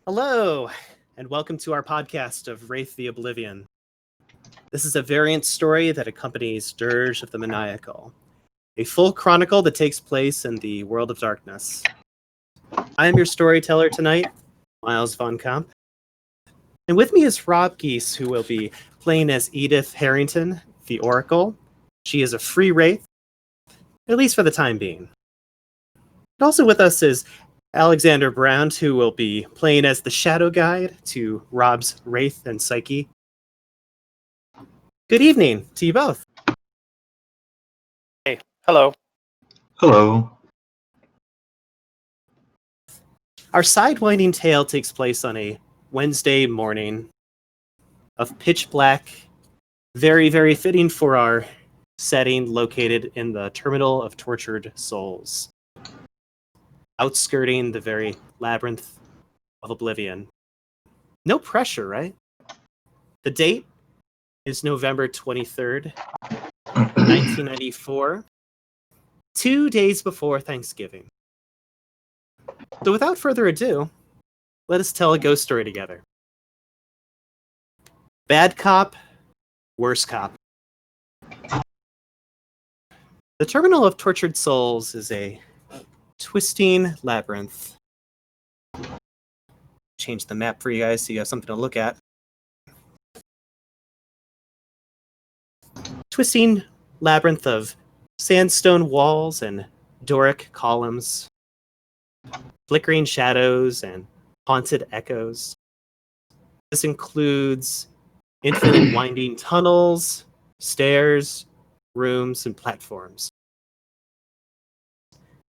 Hello, and welcome to our podcast of Wraith the Oblivion. This is a variant story that accompanies Dirge of the Maniacal, a full chronicle that takes place in the world of darkness. I am your storyteller tonight, Myles von Kamp, and with me is Rob Giese, who will be playing as Edith Harrington, the Oracle. She is a free wraith, at least for the time being. And also with us is Alexander Brown, who will be playing as the Shadowguide to Rob's Wraith and Psyche. Good evening to you both. Hey, hello. Hello. Our sidewinding tale takes place on a Wednesday morning of pitch black, very, very fitting for our setting located in the Terminal of Tortured Souls, outskirting the very labyrinth of oblivion. No pressure, right? The date is November 23rd, 1994, 2 days before Thanksgiving. So without further ado, let us tell a ghost story together. Bad cop, worse cop. The Terminal of Tortured Souls is a twisting labyrinth. Change the map for you guys so you have something to look at. Twisting labyrinth of sandstone walls and Doric columns, flickering shadows and haunted echoes. This includes infinite winding tunnels, stairs, rooms, and platforms.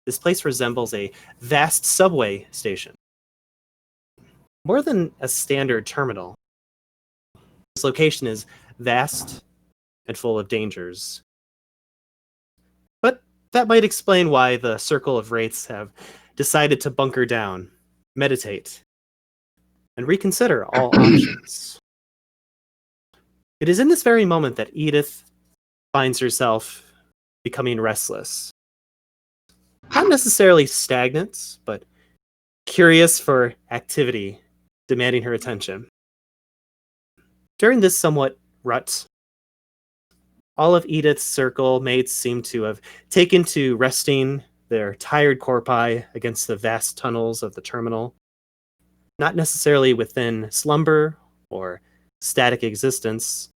This place resembles a vast subway station. More than a standard terminal, this location is vast and full of dangers. But that might explain why the Circle of Wraiths have decided to bunker down, meditate, and reconsider all options. It is in this very moment that Edith finds herself becoming restless. Not necessarily stagnant, but curious for activity, demanding her attention. During this somewhat rut, all of Edith's circle mates seem to have taken to resting their tired corpi against the vast tunnels of the terminal, not necessarily within slumber or static existence,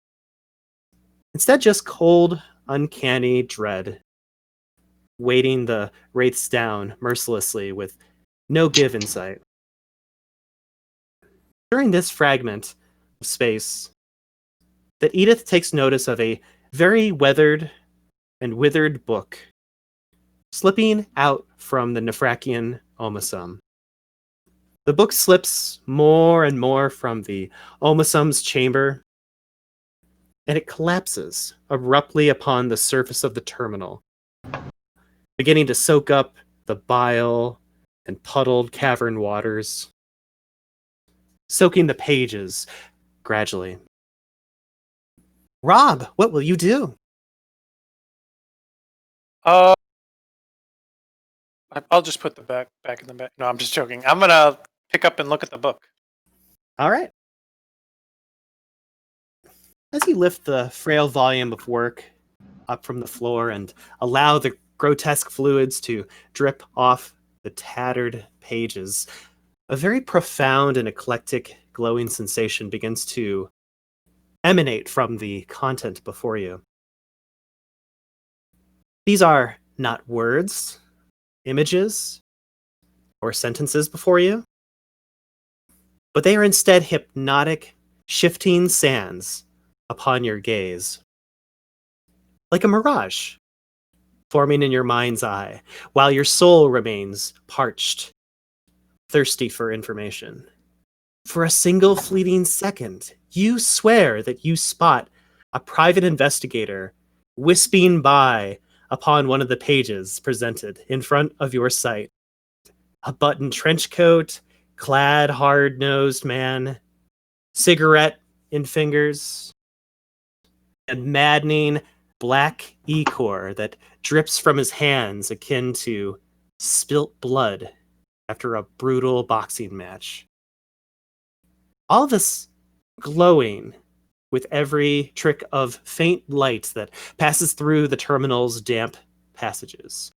instead just cold, uncanny dread, weighting the wraiths down mercilessly with no give in sight. During this fragment of space, that Edith takes notice of a very weathered and withered book slipping out from the Nefrakian Omasum. The book slips more and more from the Omasum's chamber, and it collapses abruptly upon the surface of the terminal, beginning to soak up the bile and puddled cavern waters, soaking the pages gradually. Rob, what will you do? I'll just put the back in the back. No, I'm just joking. I'm gonna pick up and look at the book. All right. As you lift the frail volume of work up from the floor and allow the grotesque fluids to drip off the tattered pages, a very profound and eclectic glowing sensation begins to emanate from the content before you. These are not words, images, or sentences before you, but they are instead hypnotic, shifting sands upon your gaze. Like a mirage, forming in your mind's eye, while your soul remains parched, thirsty for information. For a single fleeting second, you swear that you spot a private investigator wisping by upon one of the pages presented in front of your sight. A buttoned trench coat, clad hard-nosed man, cigarette in fingers, and maddening black ichor that drips from his hands akin to spilt blood after a brutal boxing match. all this glowing with every trick of faint light that passes through the terminal's damp passages.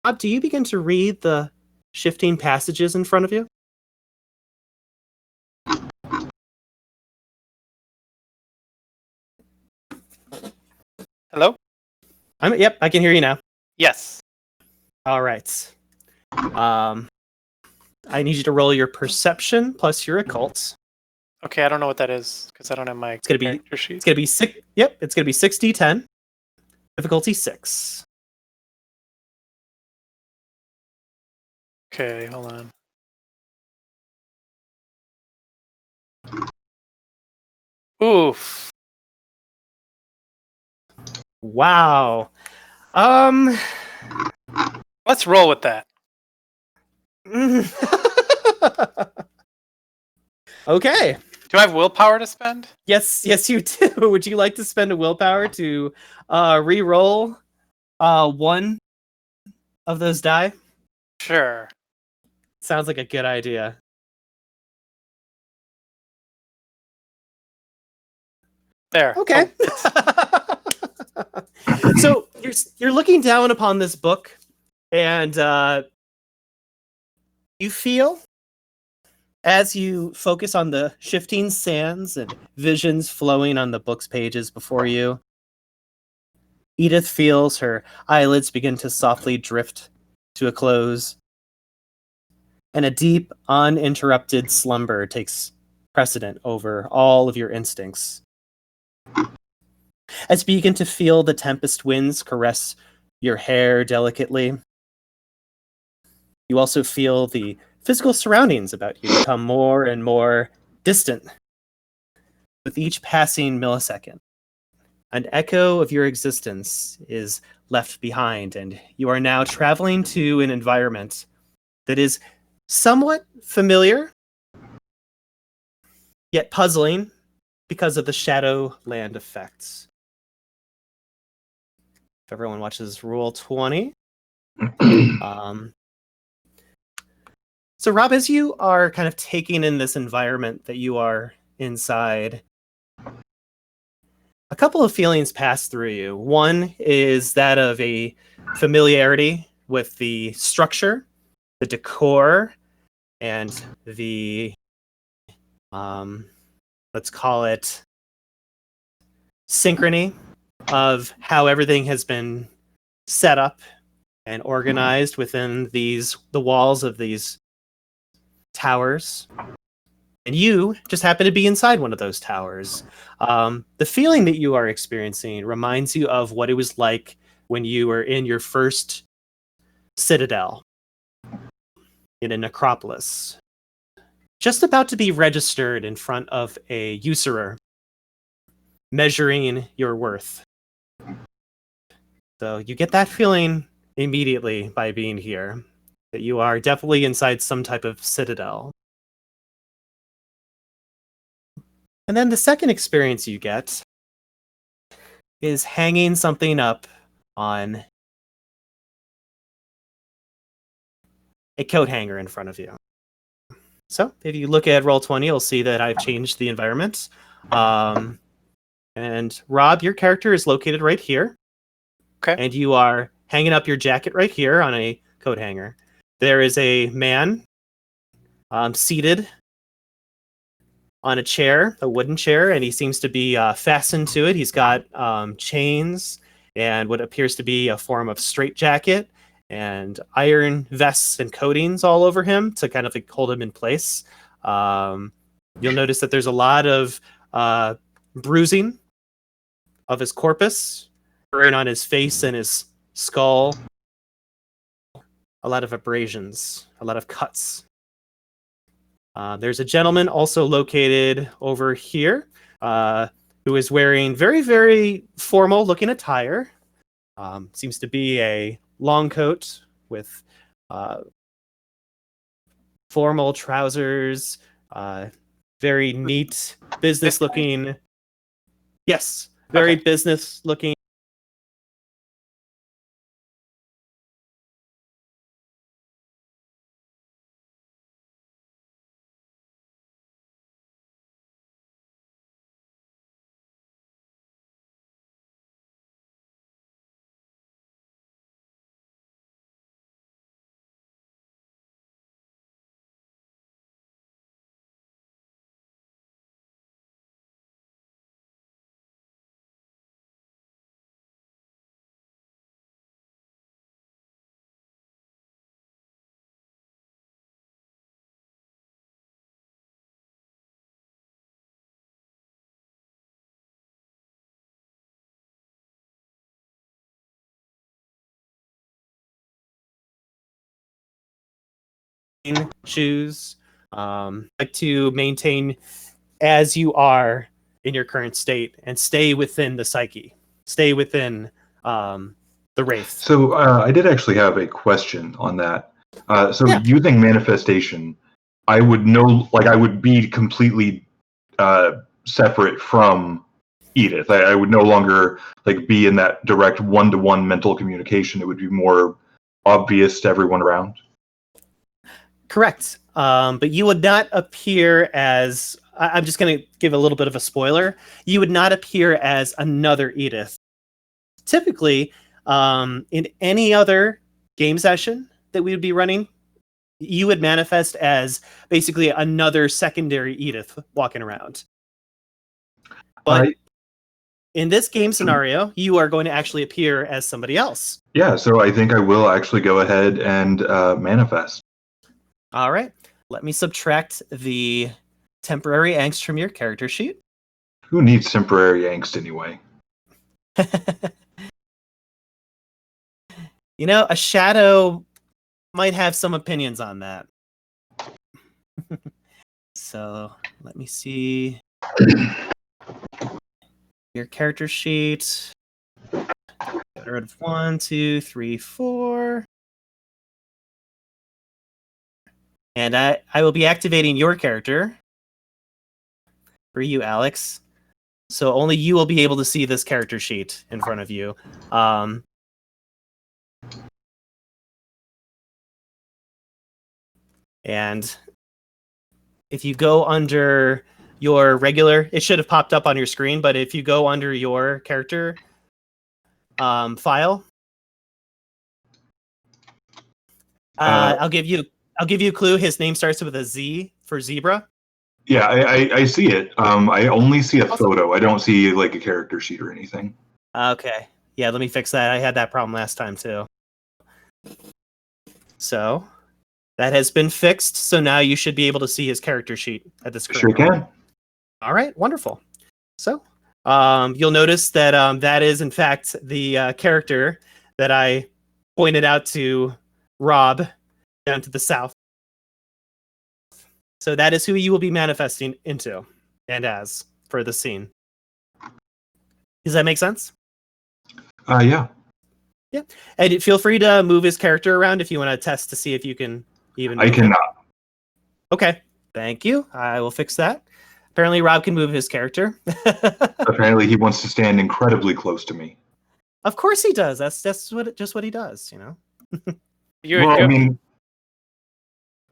Rob, do you begin to read the shifting passages in front of you? Hello? Yep, I can hear you now. Yes. All right. I need you to roll your perception plus your occult. Okay, I don't know what that is because I don't have my It's gonna be character sheet. it's gonna be six. Yep, it's gonna be 6d10, difficulty 6. Okay, hold on. Oof. Wow. Let's roll with that. Okay. Do I have willpower to spend? Yes, you do. Would you like to spend a willpower to re-roll one of those die? Sure. Sounds like a good idea. There. Okay. So you're looking down upon this book, and you feel, as you focus on the shifting sands and visions flowing on the book's pages before you, Edith feels her eyelids begin to softly drift to a close, and a deep, uninterrupted slumber takes precedent over all of your instincts. As you begin to feel the tempest winds caress your hair delicately, you also feel the physical surroundings about you become more and more distant with each passing millisecond. An echo of your existence is left behind, and you are now traveling to an environment that is somewhat familiar, yet puzzling because of the Shadowland effects. If everyone watches Rule 20. So Rob, as you are kind of taking in this environment that you are inside, a couple of feelings pass through you. One is that of a familiarity with the structure, the decor, and the, let's call it, synchrony of how everything has been set up and organized within the walls of these towers. And you just happen to be inside one of those towers. The feeling that you are experiencing reminds you of what it was like when you were in your first citadel in a necropolis, just about to be registered in front of a usurer, measuring your worth. So you get that feeling immediately by being here, that you are definitely inside some type of citadel. And then the second experience you get is hanging something up on a coat hanger in front of you. So if you look at Roll20, you'll see that I've changed the environment. And Rob, your character is located right here. Okay. And you are hanging up your jacket right here on a coat hanger. There is a man seated on a chair, a wooden chair, and he seems to be fastened to it. He's got chains and what appears to be a form of straitjacket and iron vests and coatings all over him to kind of like hold him in place. You'll notice that there's a lot of bruising of his corpus, burn on his face and his skull, a lot of abrasions, a lot of cuts. There's a gentleman also located over here who is wearing very, very formal looking attire. Seems to be a long coat with formal trousers, very neat, business looking. Yes, very business looking. choose, like to maintain as you are in your current state and stay within the psyche, stay within the wraith. So I did actually have a question on that. Yeah. Using manifestation, I would I would be completely separate from Edith. I would no longer be in that direct one-to-one mental communication. It would be more obvious to everyone around. Correct. But you would not appear as, I'm just going to give a little bit of a spoiler. You would not appear as another Edith. Typically, in any other game session that we would be running, you would manifest as basically another secondary Edith walking around. But in this game scenario, you are going to actually appear as somebody else. Yeah, so I think I will actually go ahead and manifest. All right. Let me subtract the temporary angst from your character sheet. Who needs temporary angst anyway? You know, a shadow might have some opinions on that. So let me see your character sheet. Get rid of 1, 2, 3, 4. And I will be activating your character for you, Alex. So only you will be able to see this character sheet in front of you. And if you go under your regular, it should have popped up on your screen, but if you go under your character file, I'll give you a clue. His name starts with a Z for zebra. Yeah, I see it. I only see a photo. I don't see a character sheet or anything. Okay. Yeah, let me fix that. I had that problem last time too. So that has been fixed. So now you should be able to see his character sheet at the screen. Sure can. All right, wonderful. So you'll notice that that is in fact the character that I pointed out to Rob down to the south. So that is who you will be manifesting into and as for the scene. Does that make sense? Yeah. Yeah. And feel free to move his character around if you want to test to see if you can even. I cannot. Okay. Thank you. I will fix that. Apparently, Rob can move his character. Apparently, he wants to stand incredibly close to me. Of course he does. That's just what he does. You know.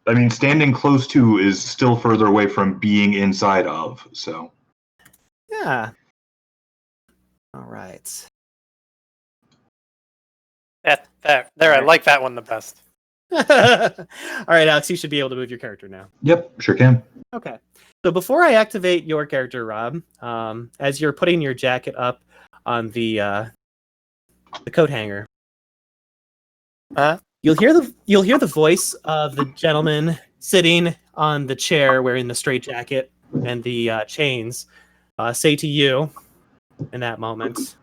I mean, standing close to is still further away from being inside of. So. Yeah. All right. There. I like that one the best. All right, Alex, you should be able to move your character now. Yep, sure can. Okay. So before I activate your character, Rob, as you're putting your jacket up on the coat hanger, you'll hear the voice of the gentleman sitting on the chair wearing the straitjacket and the chains say to you in that moment,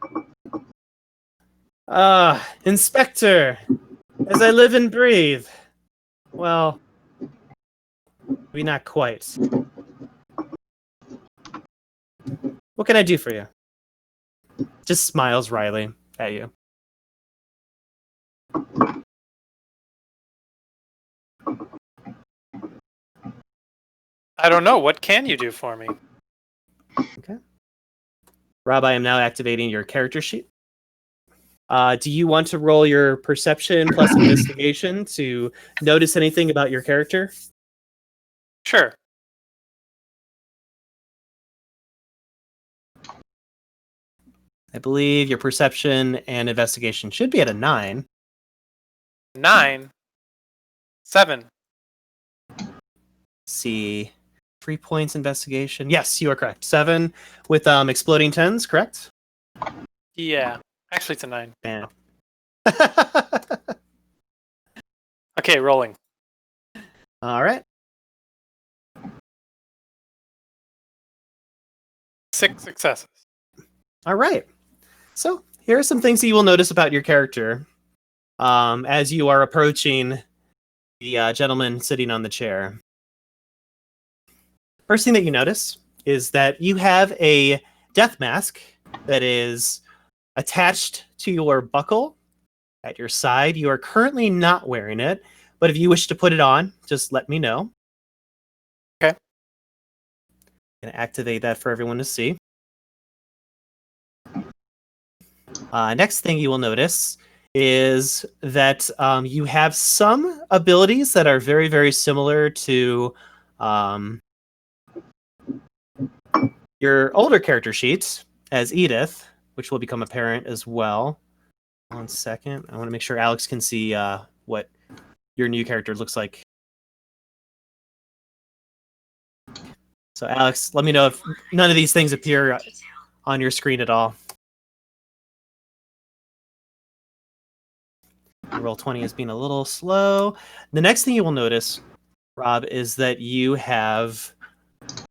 Inspector, as I live and breathe. Well, maybe not quite. What can I do for you? Just smiles wryly at you. I don't know. What can you do for me? Okay. Rob, I am now activating your character sheet. Do you want to roll your perception plus investigation to notice anything about your character? Sure. I believe your perception and investigation should be at a 9. 9. 7. See, 3 points investigation. Yes, you are correct. 7 with exploding 10s, correct? Yeah. Actually, it's a 9. Man. Okay, rolling. All right. 6 successes. All right. So here are some things that you will notice about your character as you are approaching the gentleman sitting on the chair. First thing that you notice is that you have a death mask that is attached to your buckle at your side. You are currently not wearing it, but if you wish to put it on, just let me know. Okay. I'm going to activate that for everyone to see. Next thing you will notice is that you have some abilities that are very, very similar to your older character sheets as Edith, which will become apparent as well. 1 second. I want to make sure Alex can see what your new character looks like. So Alex, let me know if none of these things appear on your screen at all. Roll20 has been a little slow. The next thing you will notice, Rob, is that you have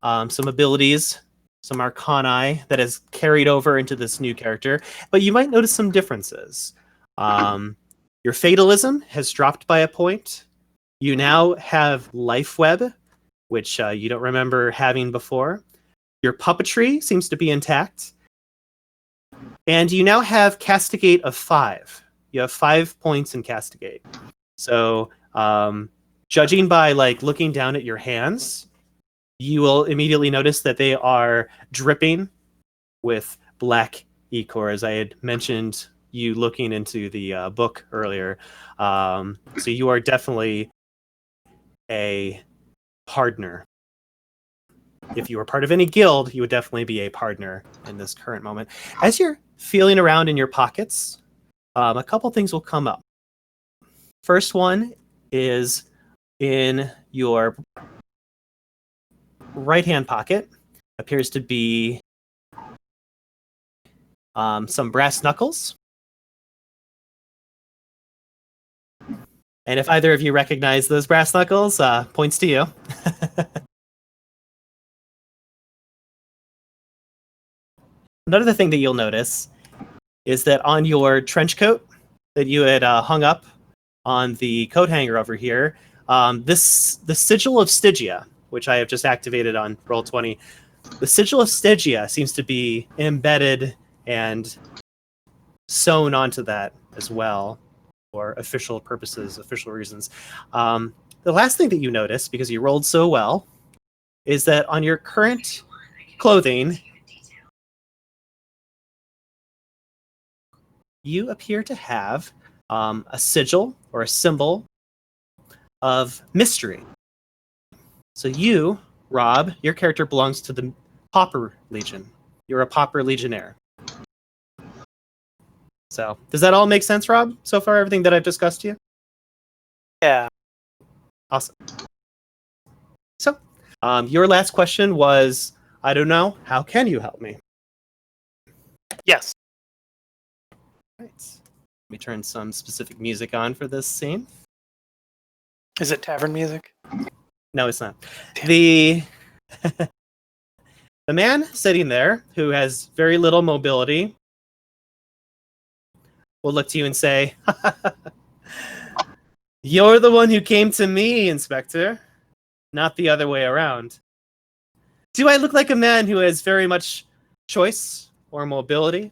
some abilities, some arcani that has carried over into this new character, but you might notice some differences. Your fatalism has dropped by a point. You now have life web, which you don't remember having before. Your puppetry seems to be intact. And you now have castigate of 5. You have 5 points in castigate. So judging by looking down at your hands, you will immediately notice that they are dripping with black ichor, as I had mentioned you looking into the book earlier. So you are definitely a partner. If you were part of any guild, you would definitely be a partner in this current moment. As you're feeling around in your pockets, a couple things will come up. First one is in your right-hand pocket appears to be some brass knuckles. And if either of you recognize those brass knuckles, points to you. Another thing that you'll notice is that on your trench coat that you had hung up on the coat hanger over here, the sigil of Stygia, which I have just activated on Roll20, the sigil of Stygia seems to be embedded and sewn onto that as well for official purposes, official reasons. The last thing that you notice, because you rolled so well, is that on your current clothing, you appear to have a sigil or a symbol of mystery. So you, Rob, your character belongs to the Pauper Legion. You're a Pauper Legionnaire. So does that all make sense, Rob? So far, everything that I've discussed to you? Yeah. Awesome. So your last question was, I don't know, how can you help me? Yes. Right. Let me turn some specific music on for this scene. Is it tavern music? No, it's not. The the man sitting there, who has very little mobility, will look to you and say, "You're the one who came to me, Inspector, not the other way around. Do I look like a man who has very much choice or mobility?"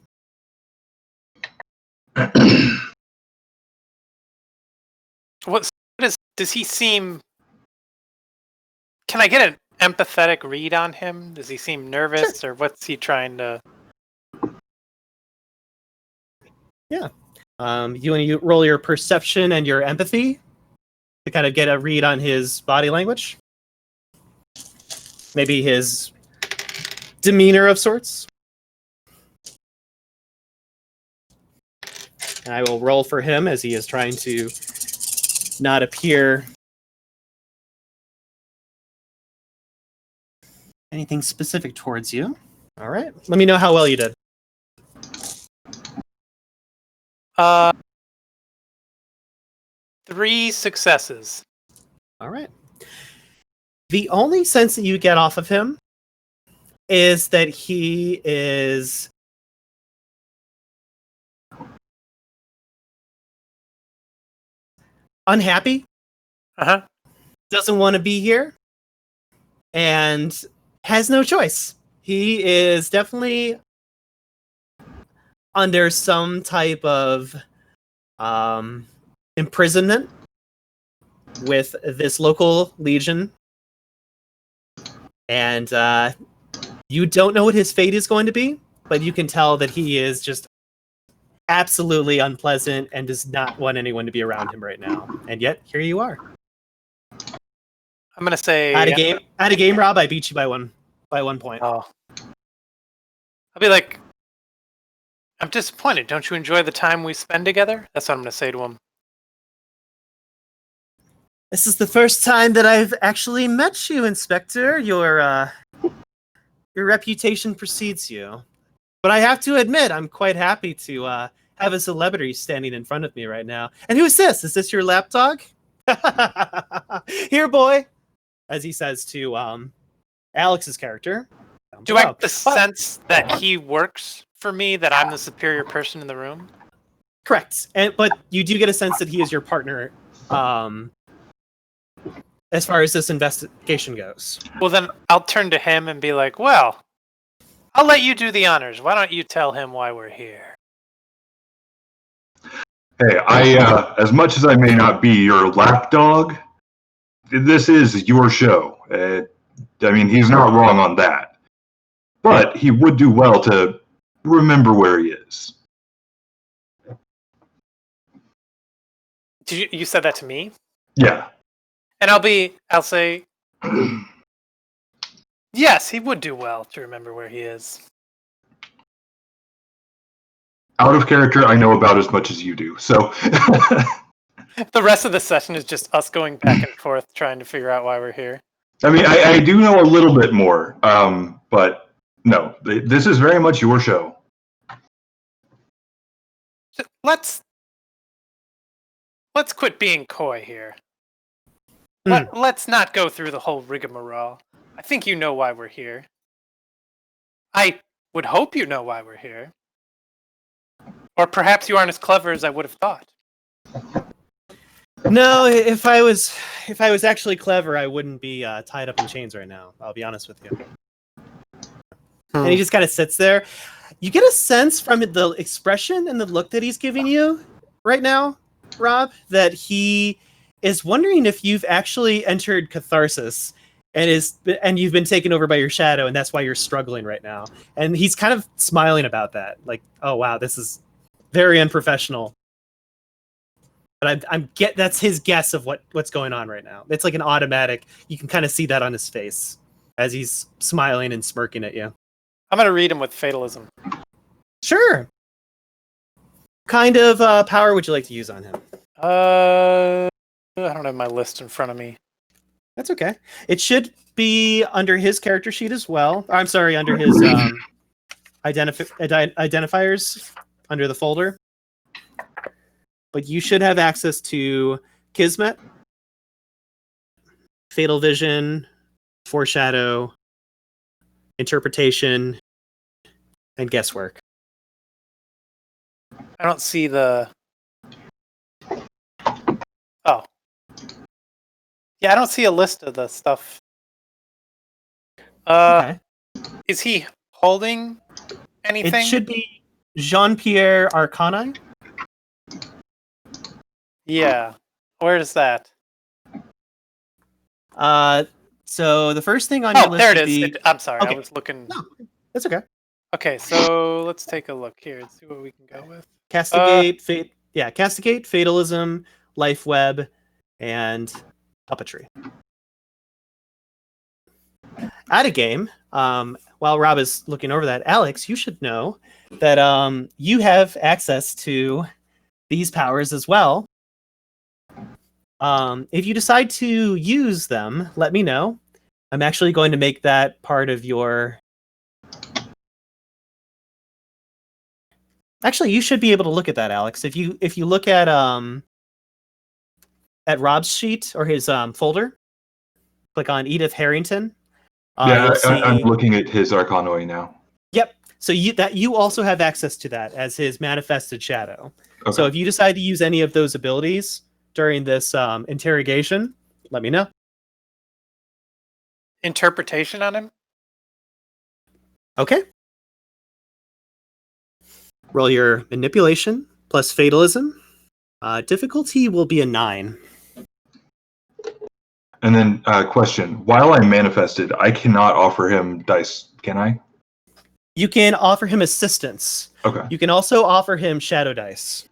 Does he seem... Can I get an empathetic read on him? Does he seem nervous, or what's he trying to... Yeah. You want to roll your perception and your empathy to kind of get a read on his body language? Maybe his demeanor of sorts? And I will roll for him as he is trying to not appear anything specific towards you. All right. Let me know how well you did. 3 successes. All right. The only sense that you get off of him is that he is unhappy Uh-huh. Doesn't want to be here, and has no choice. He is definitely under some type of imprisonment with this local legion, and you don't know what his fate is going to be, but you can tell that he is just absolutely unpleasant and does not want anyone to be around him right now. And yet, here you are. I'm gonna say At a game, Rob, I beat you by one point. Oh. I'll be like, I'm disappointed. Don't you enjoy the time we spend together? That's what I'm gonna say to him. This is the first time that I've actually met you, Inspector. Your reputation precedes you. But I have to admit, I'm quite happy to have a celebrity standing in front of me right now. And who is this? Is this your lapdog? Here, boy. As he says to Alex's character. Do I get the sense that he works for me, that I'm the superior person in the room? Correct. But you do get a sense that he is your partner as far as this investigation goes. Well, then I'll turn to him and be like, well, I'll let you do the honors. Why don't you tell him why we're here? Hey, as much as I may not be your lapdog, this is your show. I mean, he's not wrong on that. But he would do well to remember where he is. You said that to me? Yeah. And I'll say, yes, he would do well to remember where he is. Out of character, I know about as much as you do, so... The rest of the session is just us going back and forth trying to figure out why we're here. I mean, I do know a little bit more, but no, this is very much your show. Let's quit being coy here. Let's not go through the whole rigmarole. I think you know why we're here. I would hope you know why we're here. Or perhaps you aren't as clever as I would have thought. No, if I was actually clever, I wouldn't be tied up in chains right now. I'll be honest with you. And he just kind of sits there. You get a sense from the expression and the look that he's giving you right now, Rob, that he is wondering if you've actually entered catharsis and you've been taken over by your shadow, and that's why you're struggling right now. And he's kind of smiling about that, like, "Oh wow, this is very unprofessional." But that's his guess of what's going on right now. It's like an automatic. You can kind of see that on his face as he's smiling and smirking at you. I'm gonna read him with fatalism. Sure. What kind of power would you like to use on him? I don't have my list in front of me. That's okay. It should be under his character sheet as well. I'm sorry, under his identifiers under the folder. But you should have access to Kismet, Fatal Vision, Foreshadow, Interpretation, and Guesswork. I don't see the... Oh. Yeah, I don't see a list of the stuff. Okay. Is he holding anything? It should be Jean-Pierre Arcani. Yeah. Where is that? So the first thing on your list there it would is. be... I'm sorry, Okay. I was looking... No, that's okay. Okay, so let's take a look here and see what we can go with. Castigate, Castigate, Fatalism, Life Web, and Puppetry. At a game, while Rob is looking over that, Alex, you should know that you have access to these powers as well. If you decide to use them, let me know. I'm actually going to make that part of your... Actually, you should be able to look at that, Alex. If you look at Rob's sheet or his folder, click on Edith Harrington. Yeah, I'm looking at his Arcanoi now. Yep. So you also have access to that as his manifested shadow. Okay. So if you decide to use any of those abilities during this interrogation, let me know. Interpretation on him? Okay. Roll your manipulation plus fatalism. Difficulty will be a 9. And then, question: while I manifested, I cannot offer him dice, can I? You can offer him assistance. Okay, You can also offer him shadow dice.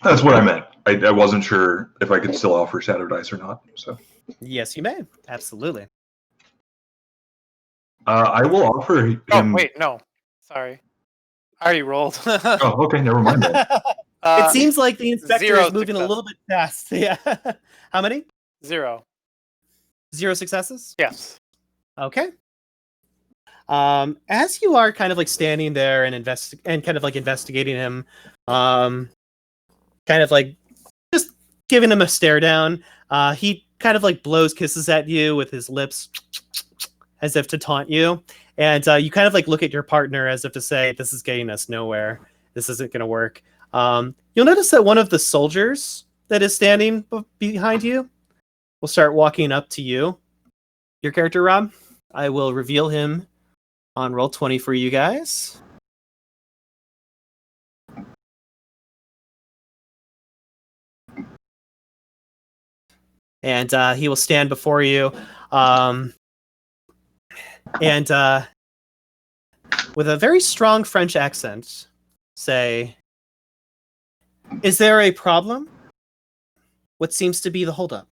that's what I meant. I wasn't sure if I could still offer shadow dice or not. So Yes, you may. Absolutely. I will offer him. Oh, wait, no. Sorry. I already rolled. Oh, okay, never mind then. It seems like the inspector 0 is moving a success. little bit fast. Yeah. How many? 0. 0 successes? Yes. Okay. As you are kind of like standing there and kind of like investigating him, kind of like just giving him a stare down, he kind of like blows kisses at you with his lips as if to taunt you. And you kind of like look at your partner as if to say, this is getting us nowhere. This isn't going to work. You'll notice that one of the soldiers that is standing behind you will start walking up to you. Your character, Rob, I will reveal him on roll 20 for you guys. And he will stand before you. And with a very strong French accent, say, is there a problem? What seems to be the holdup?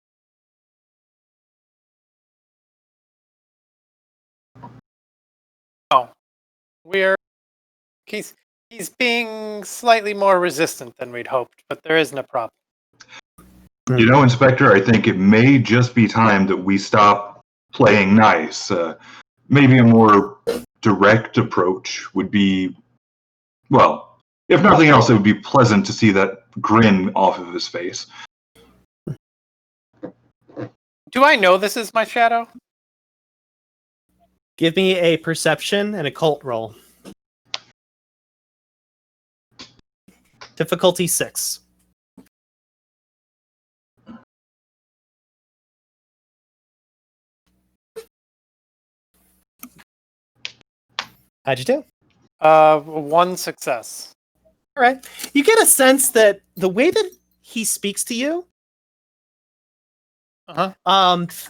Oh. He's being slightly more resistant than we'd hoped, but there isn't a problem. You know, Inspector, I think it may just be time that we stop playing nice. Maybe a more direct approach would be, well, if nothing else, it would be pleasant to see that grin off of his face. Do I know this is my shadow? Give me a perception and a cult roll. Difficulty 6. How'd you do? 1 success. All right. You get a sense that the way that he speaks to you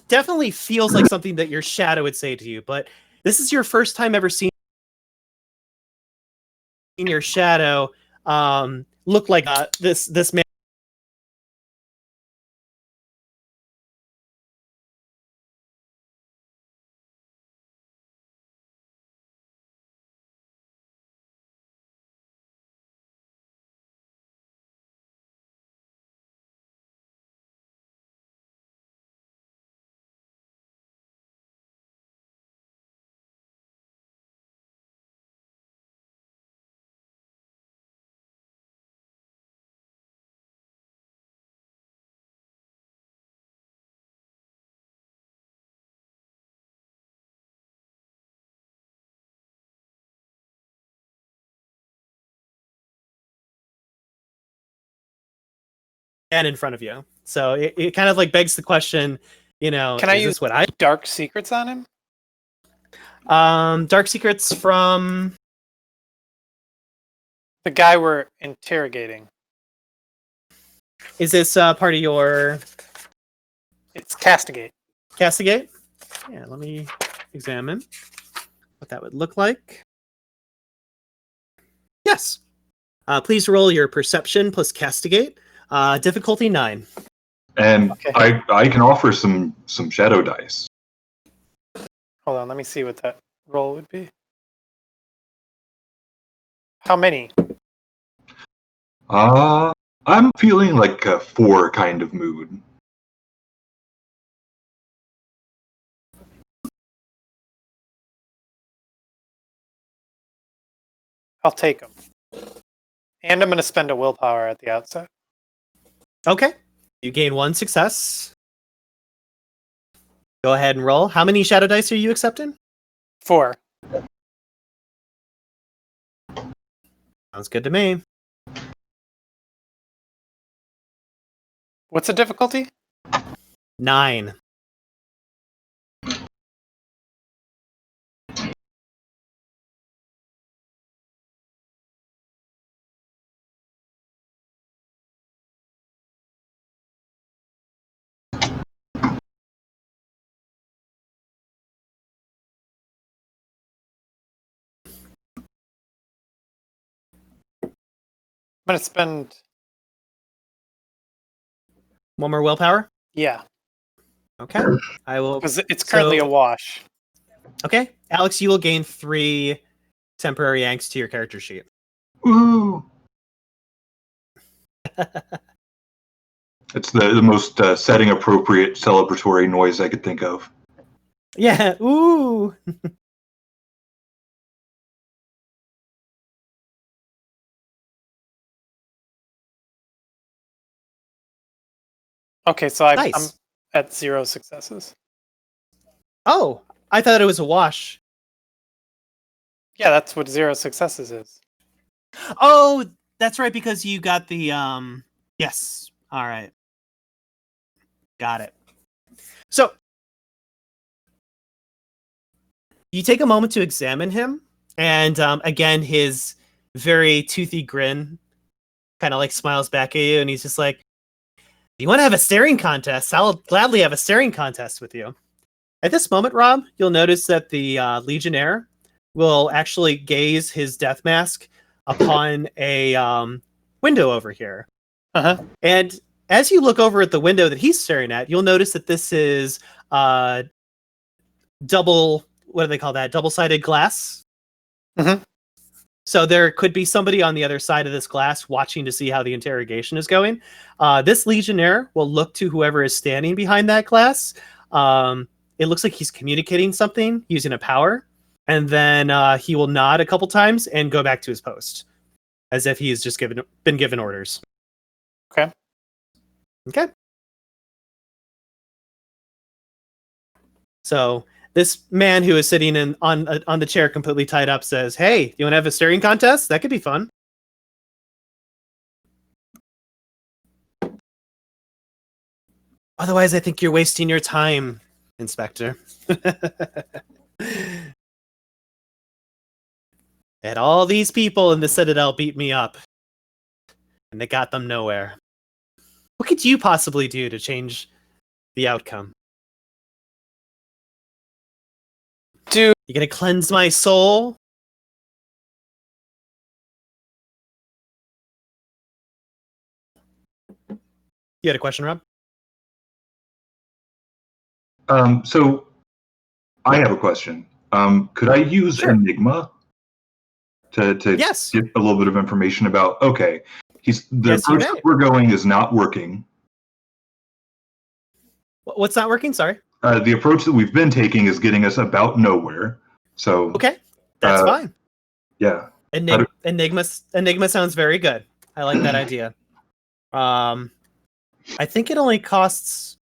definitely feels like something that your shadow would say to you, but this is your first time ever seeing your shadow look like this man. Man in front of you. So it kind of like begs the question, Can I use what I dark secrets on him? dark secrets from The guy we're interrogating. is this part of your It's castigate. castigate? Yeah, let me examine what that would look like. Yes. Please roll your perception plus castigate. Difficulty 9. And Okay. I can offer some shadow dice. Hold on, let me see what that roll would be. How many? I'm feeling like a 4 kind of mood. I'll take them. And I'm going to spend a willpower at the outset. Okay. You gain 1 success. Go ahead and roll. How many shadow dice are you accepting? 4. Sounds good to me. What's the difficulty? 9. I'm gonna spend. One more willpower? Yeah, Okay. I will. because it's currently a wash. Okay. Alex, you will gain 3 temporary angst to your character sheet. Ooh. It's the most setting appropriate celebratory noise I could think of. Yeah. Ooh. Okay, so I'm Nice. at 0 successes. Oh, I thought it was a wash. Yeah, that's what 0 successes is. Oh, that's right, because you got the yes. All right. Got it. So you take a moment to examine him, and again, his very toothy grin kind of like smiles back at you, and he's just like, "You want to have a staring contest? I'll gladly have a staring contest with you." At this moment, Rob, you'll notice that the Legionnaire will actually gaze his death mask upon a window over here. Uh-huh. And as you look over at the window that he's staring at, you'll notice that this is double, what do they call that? Double-sided glass. Mhm. So there could be somebody on the other side of this glass watching to see how the interrogation is going. This Legionnaire will look to whoever is standing behind that glass. It looks like he's communicating something using a power. And then he will nod a couple times and go back to his post, as if he's just been given orders. Okay. Okay. So this man who is sitting on the chair completely tied up says, "Hey, you want to have a staring contest? That could be fun." Otherwise, I think you're wasting your time, Inspector. And all these people in the Citadel beat me up, and they got them nowhere. What could you possibly do to change the outcome? Dude, You gonna cleanse my soul? You had a question, Rob? So I have a question. Could I use Sure. Enigma to Yes. get a little bit of information about? Okay, the Yes, you approach may. that we're going is not working. What's not working? Sorry. The approach that we've been taking is getting us about nowhere. So Okay, that's fine. yeah. Enigma sounds very good. I like that idea. I think it only costs.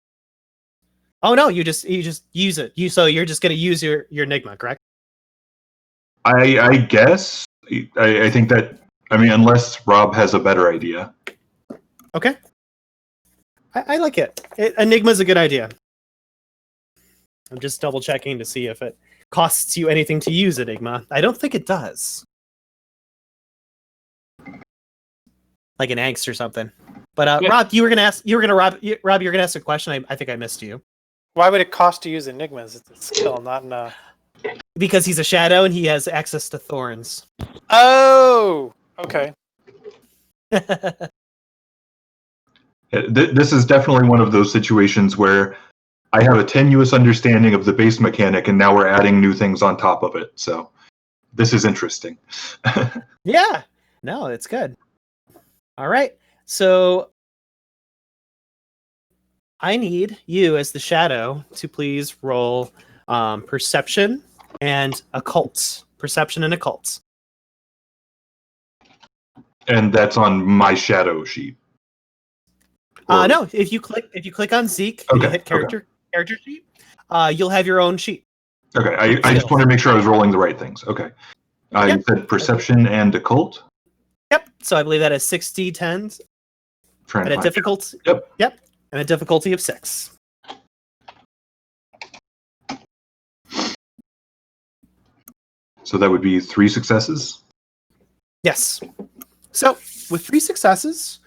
Oh no, you just use it. So you're just gonna use your Enigma, correct? I guess I think that, I mean, unless Rob has a better idea. Okay. I like it. Enigma's a good idea. I'm just double checking to see if it costs you anything to use Enigma. I don't think it does. Like an angst or something. But Yeah. Rob, you're gonna ask a question. I think I missed you. why would it cost to use enigmas? It's a skill, not in a. Because he's a shadow and he has access to thorns. Oh, okay. This is definitely one of those situations where I have a tenuous understanding of the base mechanic, and now we're adding new things on top of it. So this is interesting. Yeah. No, it's good. All right. So I need you as the shadow to please roll perception and occult. Perception and occult. And that's on my shadow sheet. No, if you click on Zeke and you Okay, hit character sheet, you'll have your own sheet. Okay, I just wanted to make sure I was rolling the right things. Okay. Yep. You said perception and occult? Yep. So I believe that is 60 10s Trying and to a find difficulty. Yep. Yep. And a difficulty of 6. So that would be 3 successes. Yes. So with 3 successes,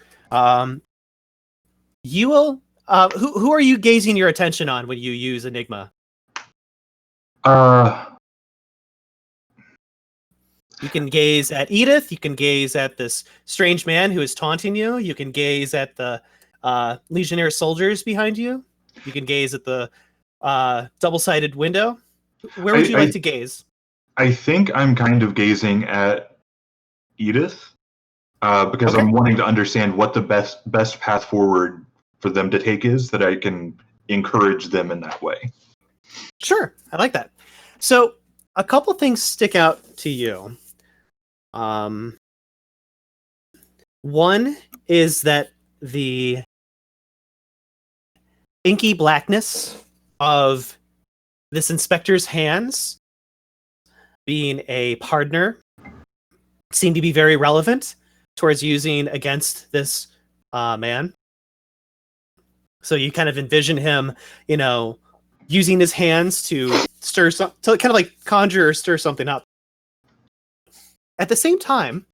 you will. Who are you gazing your attention on when you use Enigma? You can gaze at Edith. You can gaze at this strange man who is taunting you. You can gaze at the Legionnaire soldiers behind you. You can gaze at the double-sided window. Where would you like to gaze? I think I'm kind of gazing at Edith because I'm wanting to understand what the best path forward for them to take is, that I can encourage them in that way. Sure, I like that. So a couple things stick out to you. One is that the inky blackness of this inspector's hands, being a partner, seem to be very relevant towards using against this man. So you kind of envision him, using his hands to to kind of like conjure or stir something up. At the same time,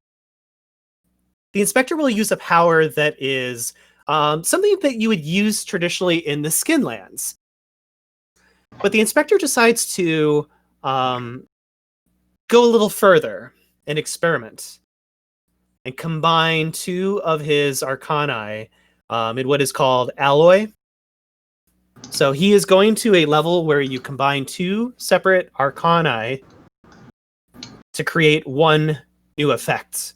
the inspector will use a power that is something that you would use traditionally in the Skinlands. But the inspector decides to go a little further and experiment and combine 2 of his arcani in what is called alloy. So he is going to a level where you combine 2 separate arcani to create 1 new effect.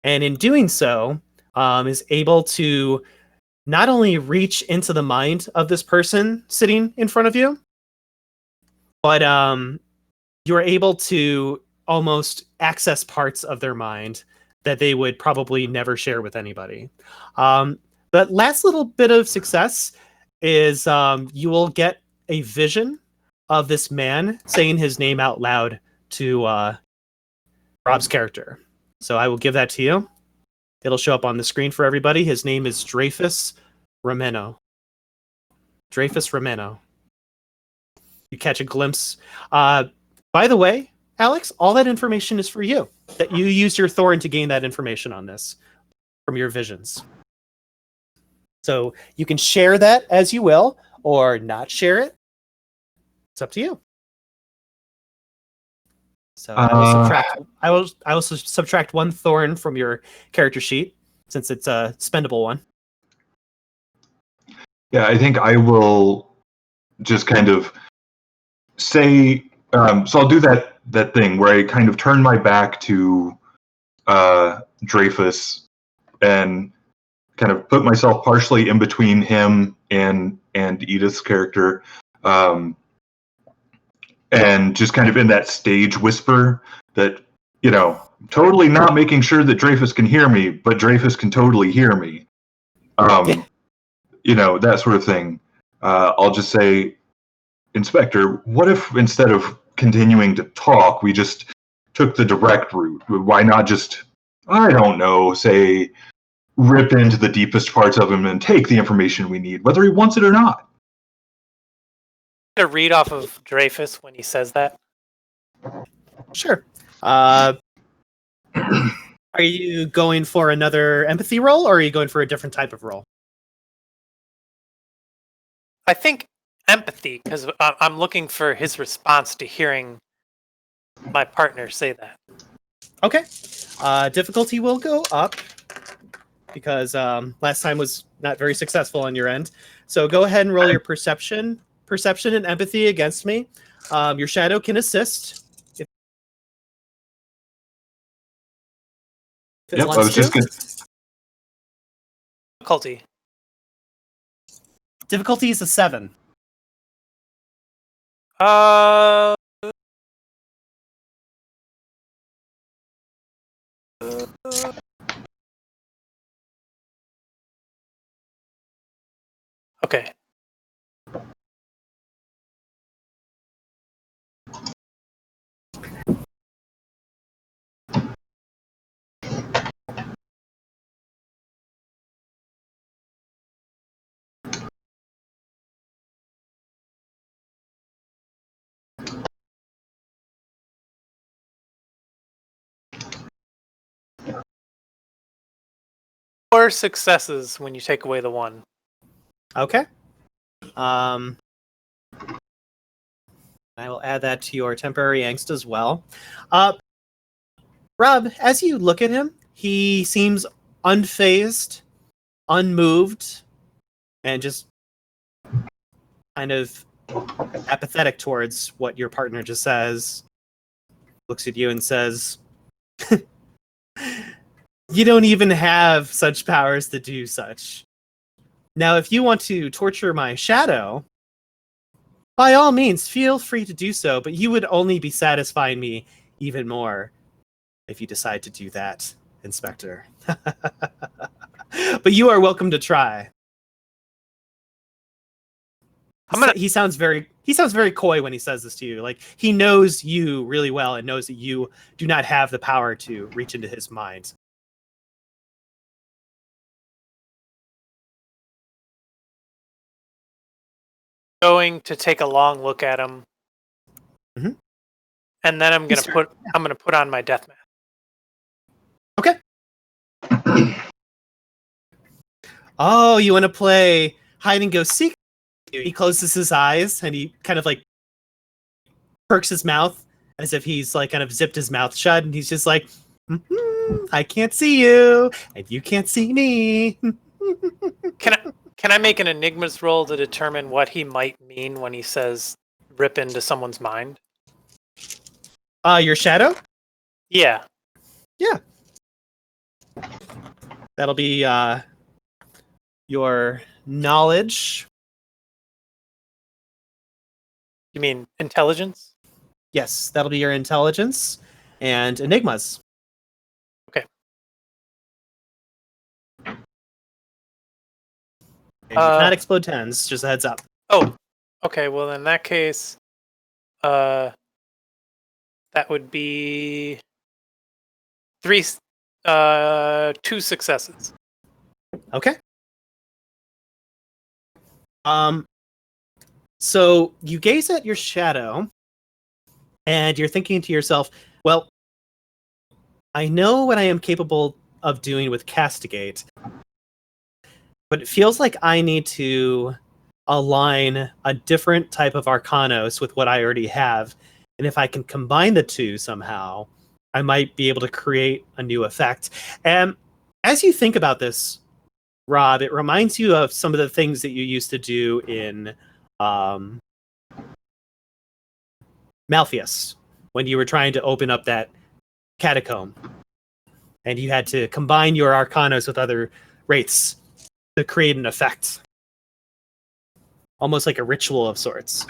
And in doing so, is able to not only reach into the mind of this person sitting in front of you, but you're able to almost access parts of their mind that they would probably never share with anybody. But last little bit of success is you will get a vision of this man saying his name out loud to Rob's character. So I will give that to you. It'll show up on the screen for everybody. His name is Dreyfus Romano. Dreyfus Romano. You catch a glimpse. By the way, Alex, all that information is for you. That you use your Thorn to gain that information on this from your visions. So you can share that as you will, or not share it. It's up to you. So I will subtract 1 Thorn from your character sheet since it's a spendable one. Yeah, I think I will just kind of say. So I'll do that thing where I kind of turn my back to Dreyfus and kind of put myself partially in between him and Edith's character. And just kind of in that stage whisper that, totally not making sure that Dreyfus can hear me, but Dreyfus can totally hear me. That sort of thing. I'll just say, Inspector, what if instead of continuing to talk, we just took the direct route? Why not just, I don't know, say, rip into the deepest parts of him and take the information we need, whether he wants it or not? To read off of Dreyfus when he says that? Sure. Are you going for another empathy roll, or are you going for a different type of roll? I think empathy, because I'm looking for his response to hearing my partner say that. Okay. Difficulty will go up because last time was not very successful on your end. So go ahead and roll your perception and empathy against me. Your shadow can assist. Yep, I was just going Difficulty. Difficulty is a 7. Okay. 4 successes when you take away the 1. Okay. I will add that to your temporary angst as well. Rob, as you look at him, he seems unfazed, unmoved, and just kind of apathetic towards what your partner just says. Looks at you and says, "You don't even have such powers to do such. Now, if you want to torture my shadow, by all means, feel free to do so, but you would only be satisfying me even more if you decide to do that, Inspector." But you are welcome to try. He sounds very coy when he says this to you. Like, he knows you really well and knows that you do not have the power to reach into his mind. Going to take a long look at him, and then I'm gonna put on my death mask. Okay. Oh, you want to play hide and go seek? He closes his eyes and he kind of like perks his mouth as if he's like kind of zipped his mouth shut, and he's just like, "I can't see you, and you can't see me." Can I make an enigmas roll to determine what he might mean when he says "rip into someone's mind"? Your shadow? Yeah. Yeah. That'll be your knowledge. You mean intelligence? Yes, that'll be your intelligence and enigmas. Okay. And you cannot explode 10s, just a heads up. Oh, okay. Well, in that case, that would be 2 successes. Okay. So you gaze at your shadow, and you're thinking to yourself, well, I know what I am capable of doing with Castigate, but it feels like I need to align a different type of Arcanos with what I already have. And if I can combine the two somehow, I might be able to create a new effect. And as you think about this, Rob, it reminds you of some of the things that you used to do in Malpheus, when you were trying to open up that catacomb. And you had to combine your Arcanos with other wraiths to create an effect. Almost like a ritual of sorts.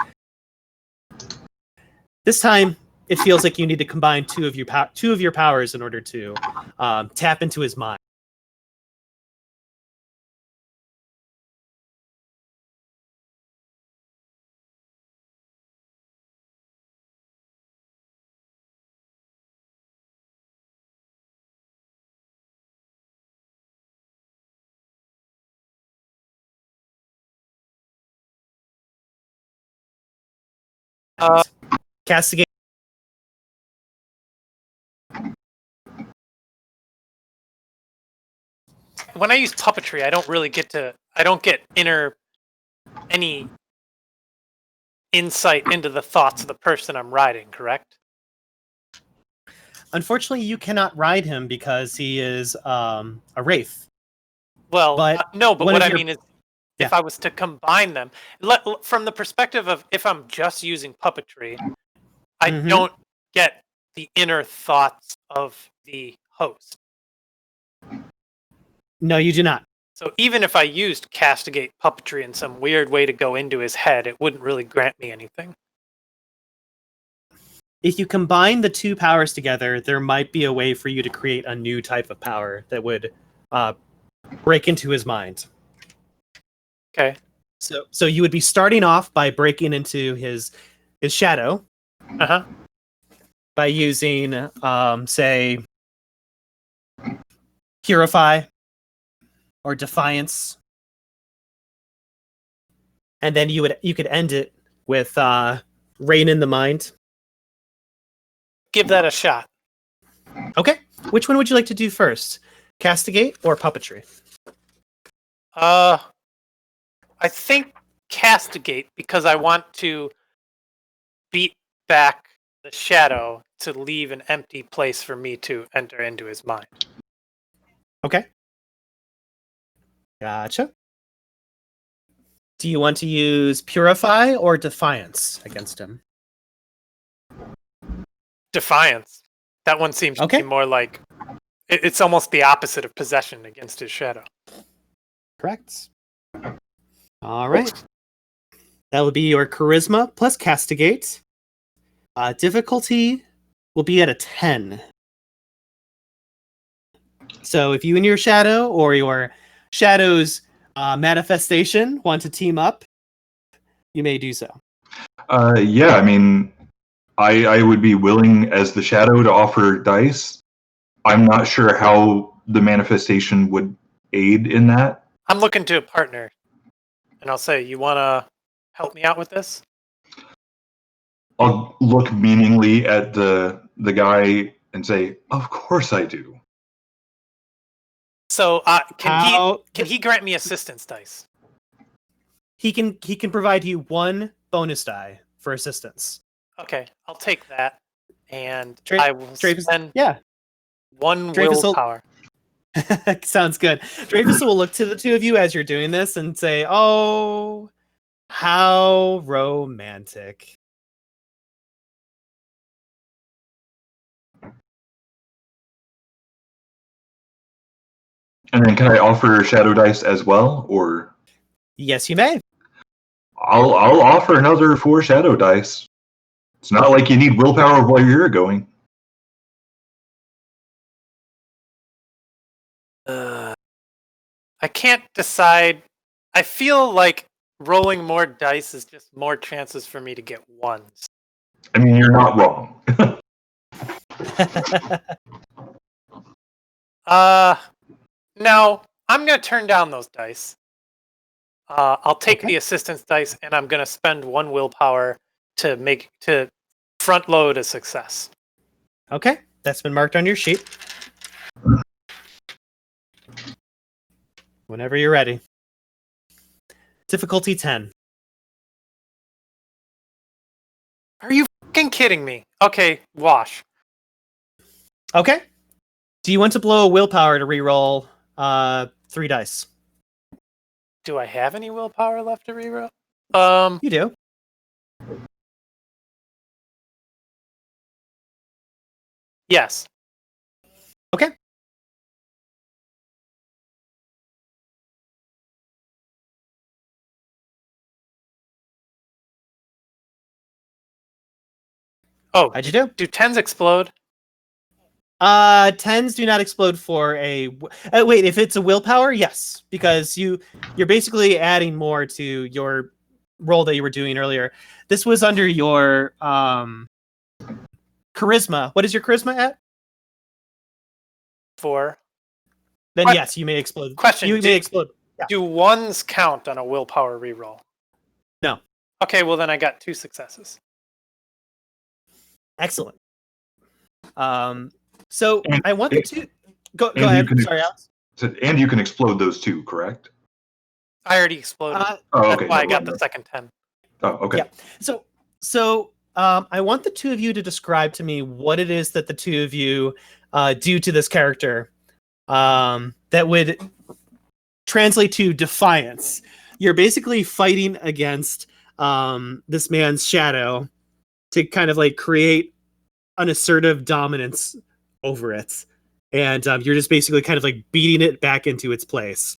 This time, it feels like you need to combine two of your powers in order to tap into his mind. Castigate. When I use puppetry, I don't get any insight into the thoughts of the person I'm riding, correct? Unfortunately, you cannot ride him because he is a wraith. Well, but what I mean is, if I was to combine them, from the perspective of if I'm just using puppetry, I don't get the inner thoughts of the host. No, you do not. So even if I used Castigate puppetry in some weird way to go into his head, it wouldn't really grant me anything. If you combine the two powers together, there might be a way for you to create a new type of power that would break into his mind. Okay. So you would be starting off by breaking into his shadow. By using, say, Purify or Defiance, and then you could end it with Reign in the Mind. Give that a shot. Okay. Which one would you like to do first? Castigate or Puppetry? I think castigate, because I want to beat back the shadow to leave an empty place for me to enter into his mind. Okay. Gotcha. Do you want to use Purify or Defiance against him? Defiance. That one seems to be more like... It's almost the opposite of possession against his shadow. Correct. All right. That will be your Charisma plus Castigate. Difficulty will be at a 10. So if you and your shadow or your shadow's manifestation want to team up, you may do so. Yeah, I mean, I would be willing as the shadow to offer dice. I'm not sure how the manifestation would aid in that. I'm looking to a partner, and I'll say, you want to help me out with this? I'll look meaningly at the guy and say, "Of course I do." So, can he grant me assistance dice? He can provide you one bonus die for assistance. Okay, I'll take that, and I will spend one willpower. Sounds good. Dreyfus will look to the two of you as you're doing this and say, "Oh, how romantic." And then can I offer shadow dice as well, or? Yes, you may. I'll offer another 4 shadow dice. It's not like you need willpower while you're going. I can't decide. I feel like rolling more dice is just more chances for me to get ones. I mean, you're not wrong. No, I'm going to turn down those dice. I'll take the assistance dice, and I'm going to spend one willpower to front load a success. Okay, that's been marked on your sheet. Whenever you're ready. Difficulty 10. Are you fucking kidding me? Okay, wash. Okay. Do you want to blow a willpower to reroll 3 dice? Do I have any willpower left to reroll? You do. Yes. Okay. Oh, how'd you do? Do 10s explode? 10s do not explode for a... wait, if it's a willpower, yes. Because you're basically adding more to your roll that you were doing earlier. This was under your charisma. What is your charisma at? 4. Then yes, you may explode. Question. You may explode. Yeah. Do 1s count on a willpower reroll? No. Okay, well then I got 2 successes. Excellent. So I wanted to go ahead. Sorry, Alex. And you can explode those too, correct? I already exploded. Okay. That's why I got the second 10. Oh, okay. Yeah. So I want the two of you to describe to me what it is that the two of you do to this character that would translate to defiance. You're basically fighting against this man's shadow to kind of like create an assertive dominance over it. And you're just basically kind of like beating it back into its place.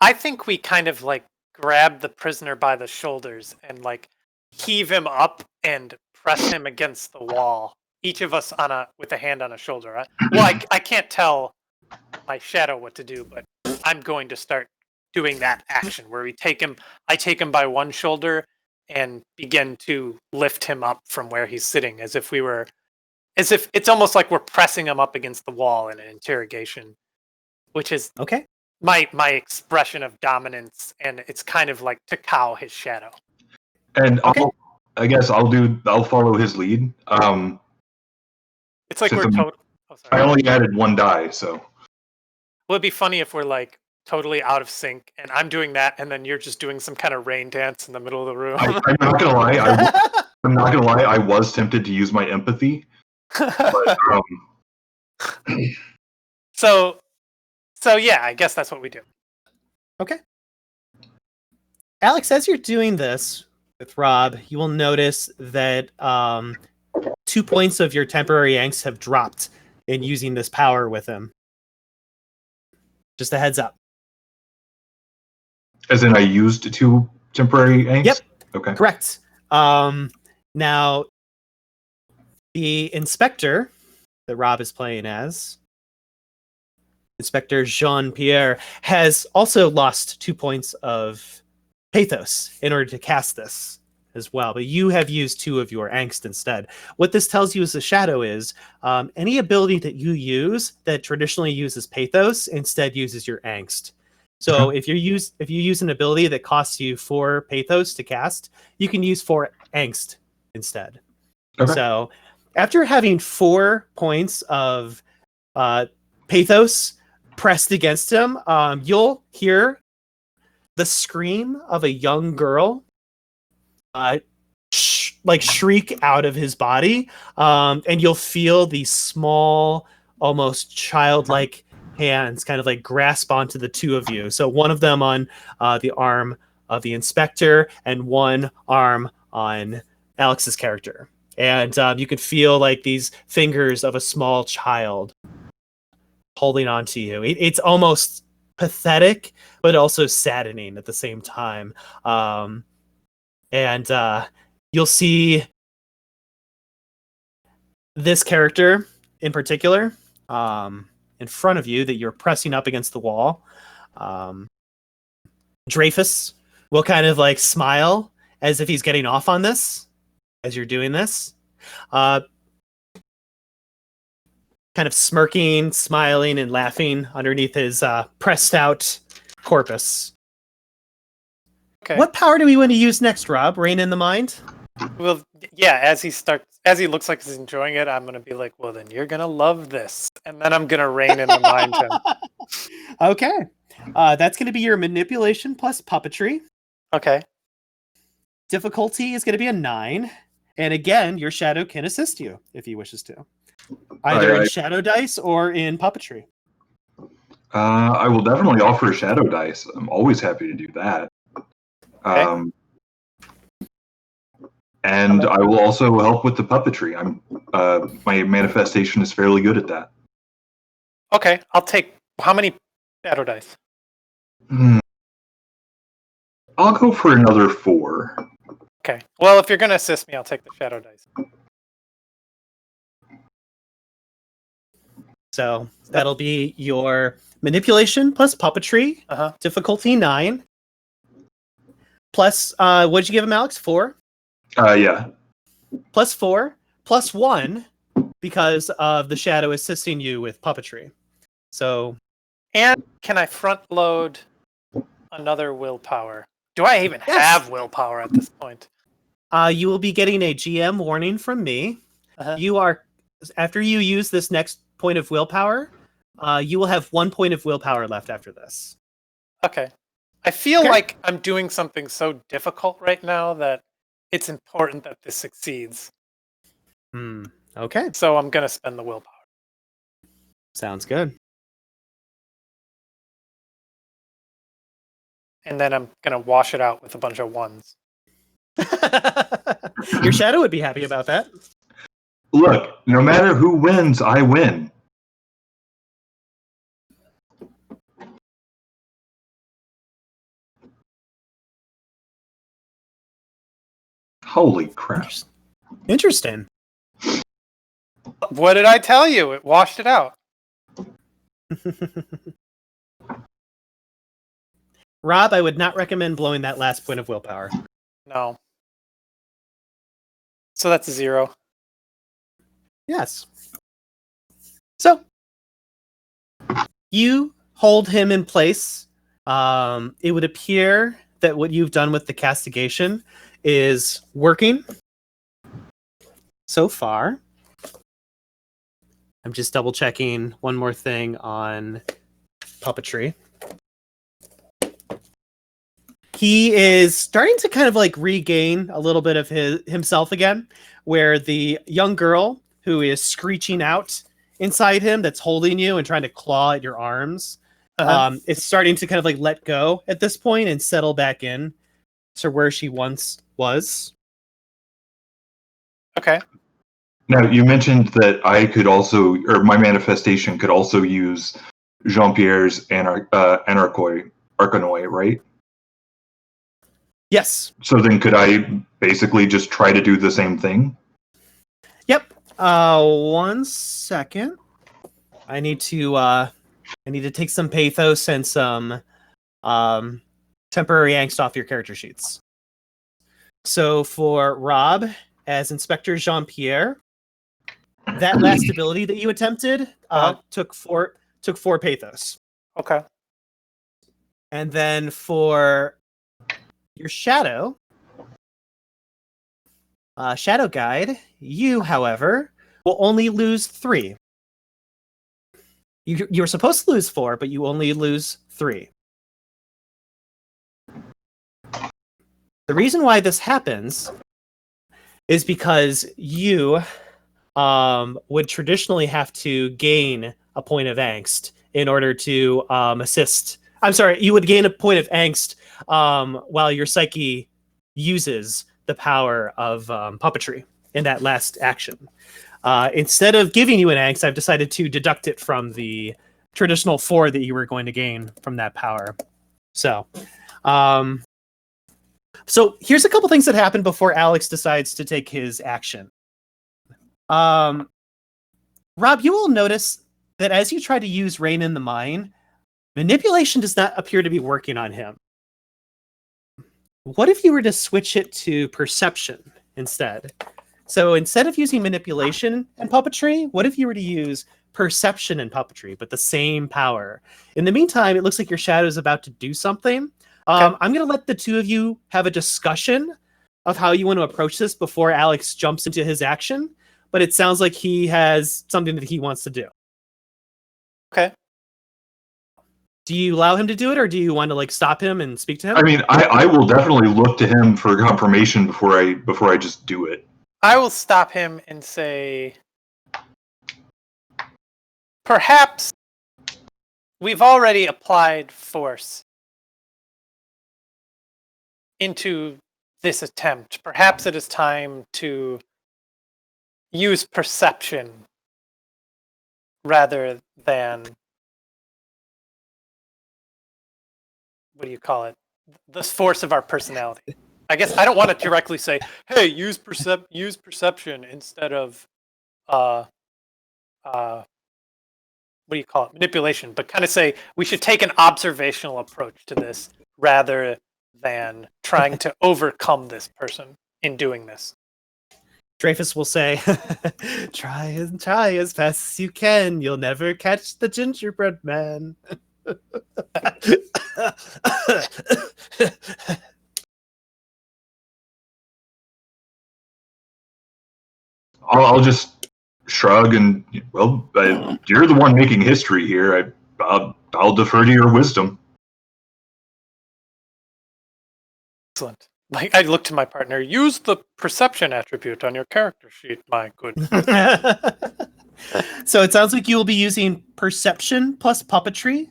I think we kind of like grab the prisoner by the shoulders and like heave him up and press him against the wall. Each of us with a hand on a shoulder. I can't tell my shadow what to do, but I'm going to start doing that action where I take him by one shoulder and begin to lift him up from where he's sitting as if it's almost like we're pressing him up against the wall in an interrogation, which is okay. My expression of dominance, and it's kind of like to cow his shadow. And okay. I guess I'll follow his lead. It's like we're total. I only added 1 die, so. Well, it'd be funny if we're like totally out of sync, and I'm doing that, and then you're just doing some kind of rain dance in the middle of the room. I'm not gonna lie. I'm not gonna lie. I was tempted to use my empathy, but So yeah, I guess that's what we do. Okay. Alex, as you're doing this with Rob, you will notice that 2 points of your temporary angst have dropped in using this power with him. Just a heads up. as in, I used 2 temporary angst. Yep. Okay. Correct. Now, the inspector that Rob is playing as, Inspector Jean-Pierre, has also lost 2 points of pathos in order to cast this as well, but you have used 2 of your angst instead. What this tells you as a shadow is any ability that you use that traditionally uses pathos instead uses your angst. So if you use an ability that costs you 4 pathos to cast, you can use 4 angst instead. Okay. So after having 4 points of pathos pressed against him, you'll hear the scream of a young girl shriek out of his body, and you'll feel these small, almost childlike hands kind of like grasp onto the 2 of you. So one of them on the arm of the inspector and one arm on Alex's character. And you can feel like these fingers of a small child holding on to you. It's almost pathetic, but also saddening at the same time. And you'll see this character in particular in front of you that you're pressing up against the wall. Dreyfus will kind of like smile as if he's getting off on this as you're doing this. Kind of smirking, smiling, and laughing underneath his pressed out corpus. Okay. What power do we want to use next, Rob? Rein in the mind? Well, yeah, as he looks like he's enjoying it, I'm gonna be like, well, then you're gonna love this, and then I'm gonna rein in the mind him. Okay. That's going to be your manipulation plus puppetry. Okay. Difficulty is going to be a 9. And again, your shadow can assist you if he wishes to. Either in shadow dice or in puppetry. I will definitely offer shadow dice. I'm always happy to do that. Okay. And I will also help with the puppetry. My manifestation is fairly good at that. Okay, I'll take how many shadow dice? I'll go for another 4. Okay. Well, if you're gonna assist me, I'll take the shadow dice. So that'll be your manipulation plus puppetry, difficulty 9. Plus, what'd you give him, Alex? 4? Yeah. Plus 4, plus 1, because of the shadow assisting you with puppetry. So, and can I front load another willpower? Do I even have willpower at this point? You will be getting a GM warning from me. You are, after you use this next point of willpower, you will have 1 point of willpower left after this. Okay. I feel like I'm doing something so difficult right now that it's important that this succeeds. Okay. So I'm gonna spend the willpower. Sounds good. And then I'm gonna wash it out with a bunch of 1s. Your shadow would be happy about that. Look, no matter who wins, I win. Holy crap. Interesting. What did I tell you? It washed it out. Rob, I would not recommend blowing that last point of willpower. No. So that's a 0. Yes. So, you hold him in place. It would appear that what you've done with the castigation is working so far. I'm just double checking one more thing on puppetry. he is starting to kind of like regain a little bit of himself again, where the young girl who is screeching out inside him, that's holding you and trying to claw at your arms, is starting to kind of like let go at this point and settle back in to where she once was. Okay. Now, you mentioned that I could also, or my manifestation could also use Jean-Pierre's Arcanoi, right? Yes. So then could I basically just try to do the same thing? Yep. 1 second. I need to take some pathos and some temporary angst off your character sheets. So for Rob, as Inspector Jean-Pierre, that last ability that you attempted took four pathos. Okay. And then for your Shadow, Shadowguide, you, however, will only lose 3. You're supposed to lose 4, but you only lose 3. The reason why this happens is because you would traditionally have to gain a point of angst in order to assist. I'm sorry, you would gain a point of angst while your psyche uses the power of puppetry in that last action. Instead of giving you an angst, I've decided to deduct it from the traditional 4 that you were going to gain from that power. So here's a couple things that happen before Alex decides to take his action. Rob, you will notice that as you try to use Rain in the Mine, manipulation does not appear to be working on him. What if you were to switch it to perception instead? So instead of using manipulation and puppetry, what if you were to use perception and puppetry, but the same power? In the meantime, it looks like your shadow is about to do something. I'm going to let the two of you have a discussion of how you want to approach this before Alex jumps into his action. But it sounds like he has something that he wants to do. Okay. Do you allow him to do it, or do you want to like stop him and speak to him? I mean, I will definitely look to him for confirmation before I just do it. I will stop him and say, perhaps we've already applied force into this attempt. Perhaps it is time to use perception rather than, what do you call it? The force of our personality. I guess I don't want to directly say, hey, use perception instead of what do you call it? Manipulation, but kind of say we should take an observational approach to this rather than trying to overcome this person in doing this. Dreyfus will say, try as fast as you can. You'll never catch the gingerbread man. I'll just shrug and, well, you're the one making history here. I'll defer to your wisdom. Excellent. Like, I look to my partner, use the perception attribute on your character sheet, my goodness. So it sounds like you will be using perception plus puppetry.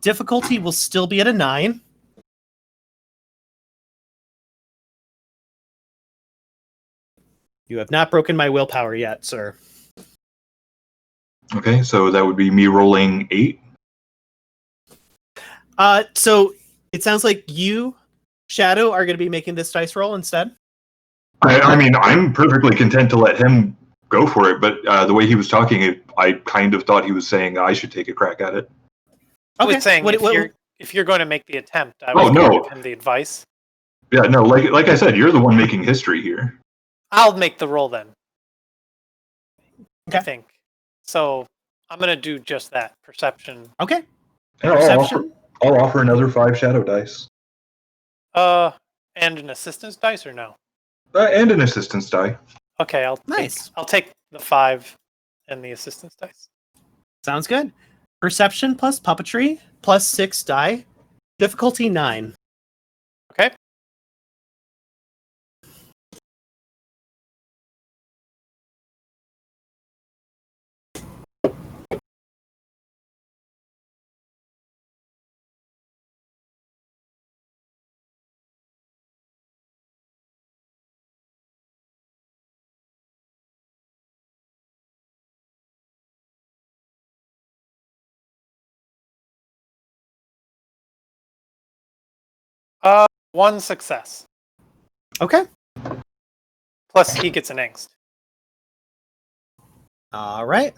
Difficulty will still be at a 9. You have not broken my willpower yet, sir. Okay, so that would be me rolling 8. So it sounds like you, Shadow, are going to be making this dice roll instead. I mean, I'm perfectly content to let him go for it, but the way he was talking, I kind of thought he was saying I should take a crack at it. I was saying if you're going to make the attempt, I was going to give him the advice. Yeah, no, like I said, you're the one making history here. I'll make the roll then. Okay. I think. So I'm going to do just that. Perception. Okay. Perception? I'll offer another 5 shadow dice. And an assistance dice or no? And an assistance die. Okay, I'll take the 5 and the assistance dice. Sounds good. Perception plus puppetry plus 6 die. Difficulty 9. Okay. One success. Okay. Plus, he gets an angst. All right.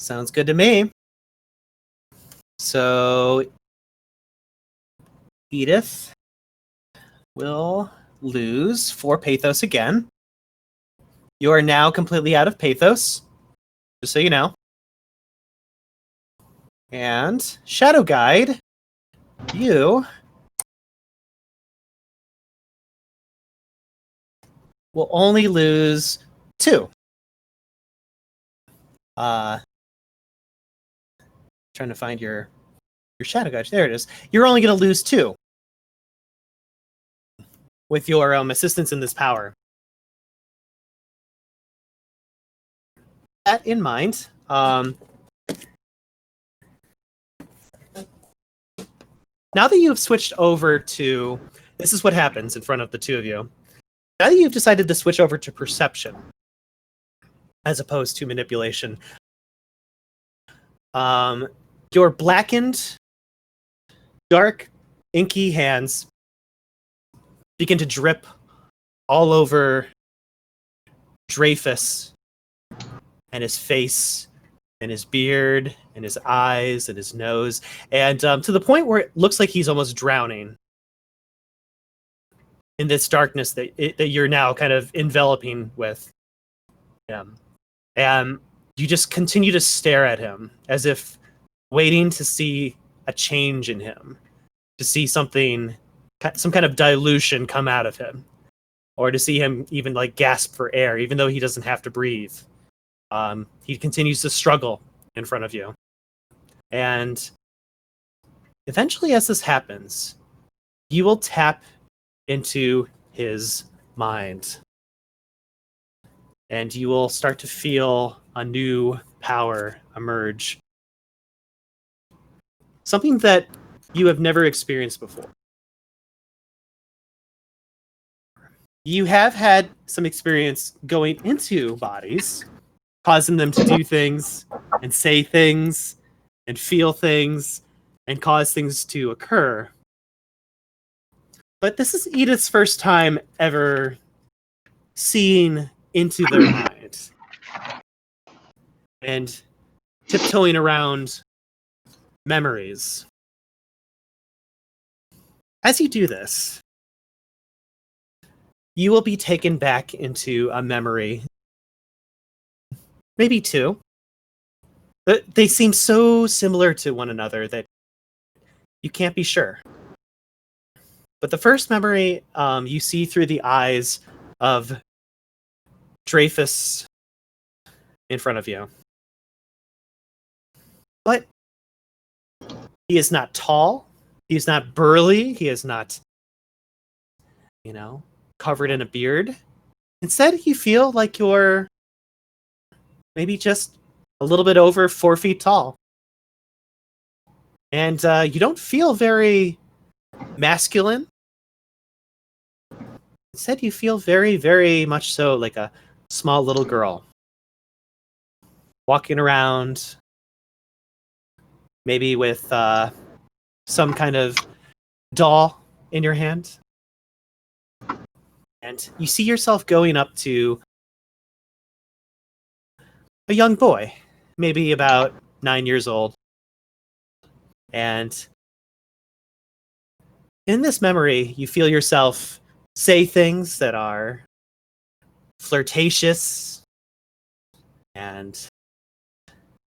Sounds good to me. So, Edith will lose 4 pathos again. You are now completely out of pathos, just so you know. And Shadowguide, you will only lose 2. Trying to find your Shadowguide. There it is. You're only going to lose 2 with your assistance in this power. That in mind, now that you have switched over to, this is what happens in front of the two of you. Now that you've decided to switch over to perception as opposed to manipulation, your blackened, dark, inky hands begin to drip all over Dreyfus and his face and his beard and his eyes and his nose, and to the point where it looks like he's almost drowning in this darkness that you're now kind of enveloping with him. And you just continue to stare at him as if waiting to see a change in him, to see something, some kind of dilution come out of him, or to see him even like gasp for air, even though he doesn't have to breathe. He continues to struggle in front of you. And eventually, as this happens, you will tap into his mind. And you will start to feel a new power emerge. Something that you have never experienced before. You have had some experience going into bodies, causing them to do things and say things and feel things and cause things to occur. But this is Edith's first time ever seeing into their mind and tiptoeing around memories. As you do this, you will be taken back into a memory. Maybe 2. But they seem so similar to one another that you can't be sure. But the first memory, you see through the eyes of Dreyfus in front of you. But he is not tall. He is not burly. He is not, covered in a beard. Instead, you feel like you're maybe just a little bit over 4 feet tall. And you don't feel very masculine. Instead, you feel very, very much so like a small little girl. Walking around, maybe with some kind of doll in your hand. And you see yourself going up to a young boy, maybe about 9 years old. And in this memory, you feel yourself say things that are flirtatious and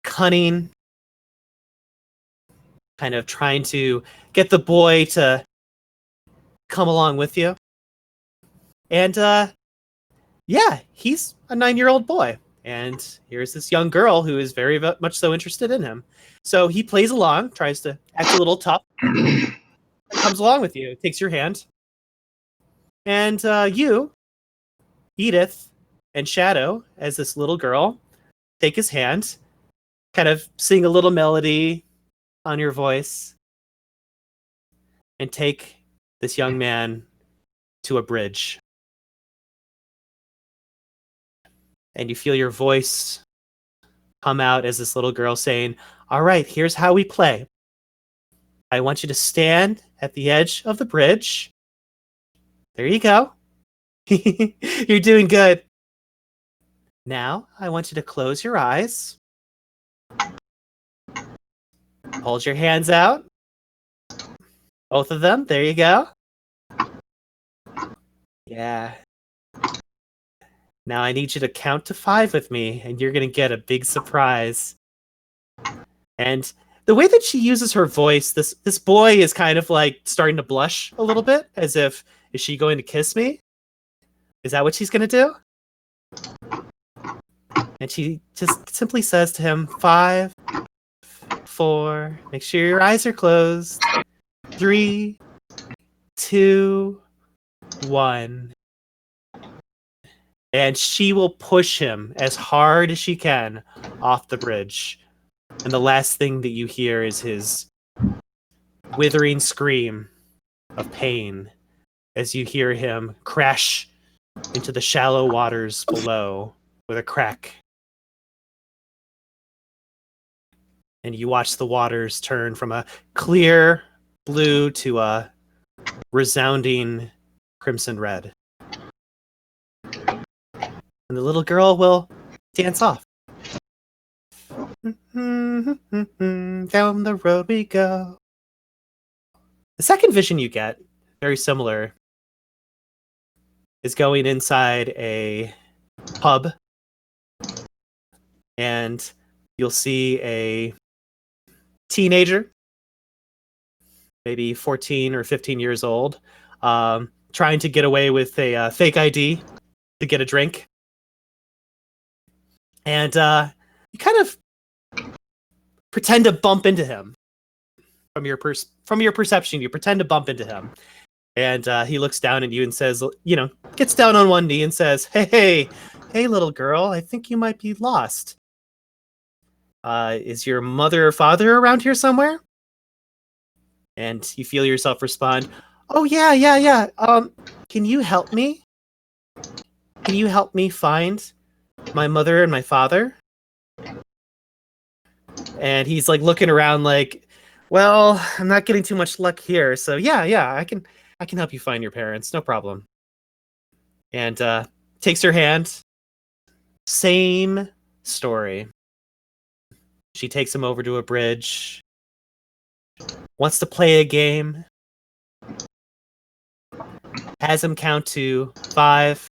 cunning, kind of trying to get the boy to come along with you. And he's a 9-year-old boy. And here's this young girl who is very much so interested in him. So he plays along, tries to act a little tough. comes along with you, takes your hand, and you, Edith, and Shadow, as this little girl, take his hand, kind of sing a little melody on your voice, and take this young man to a bridge. And you feel your voice come out as this little girl saying, "All right, here's how we play. I want you to stand at the edge of the bridge. There you go. You're doing good. Now, I want you to close your eyes. Hold your hands out. Both of them. There you go. Yeah. Now I need you to count to 5 with me, and you're going to get a big surprise." And the way that she uses her voice, this boy is kind of like starting to blush a little bit, as if, is she going to kiss me? Is that what she's going to do? And she just simply says to him, 5, 4, make sure your eyes are closed, 3, 2, 1. And she will push him as hard as she can off the bridge. And the last thing that you hear is his withering scream of pain as you hear him crash into the shallow waters below with a crack. And you watch the waters turn from a clear blue to a resounding crimson red. And the little girl will dance off. Down the road we go. The second vision you get, very similar, is going inside a pub, and you'll see a teenager, maybe 14 or 15 years old, trying to get away with a fake ID to get a drink. And you kind of pretend to bump into him. From your perception, you pretend to bump into him. And he looks down at you and says, gets down on one knee and says, hey, little girl, I think you might be lost. Is your mother or father around here somewhere? And you feel yourself respond, oh, yeah. Can you help me? Can you help me find my mother and my father? And he's like looking around like, well, I'm not getting too much luck here. So yeah, I can help you find your parents. No problem. And takes her hand. Same story. She takes him over to a bridge. Wants to play a game. Has him count to 5.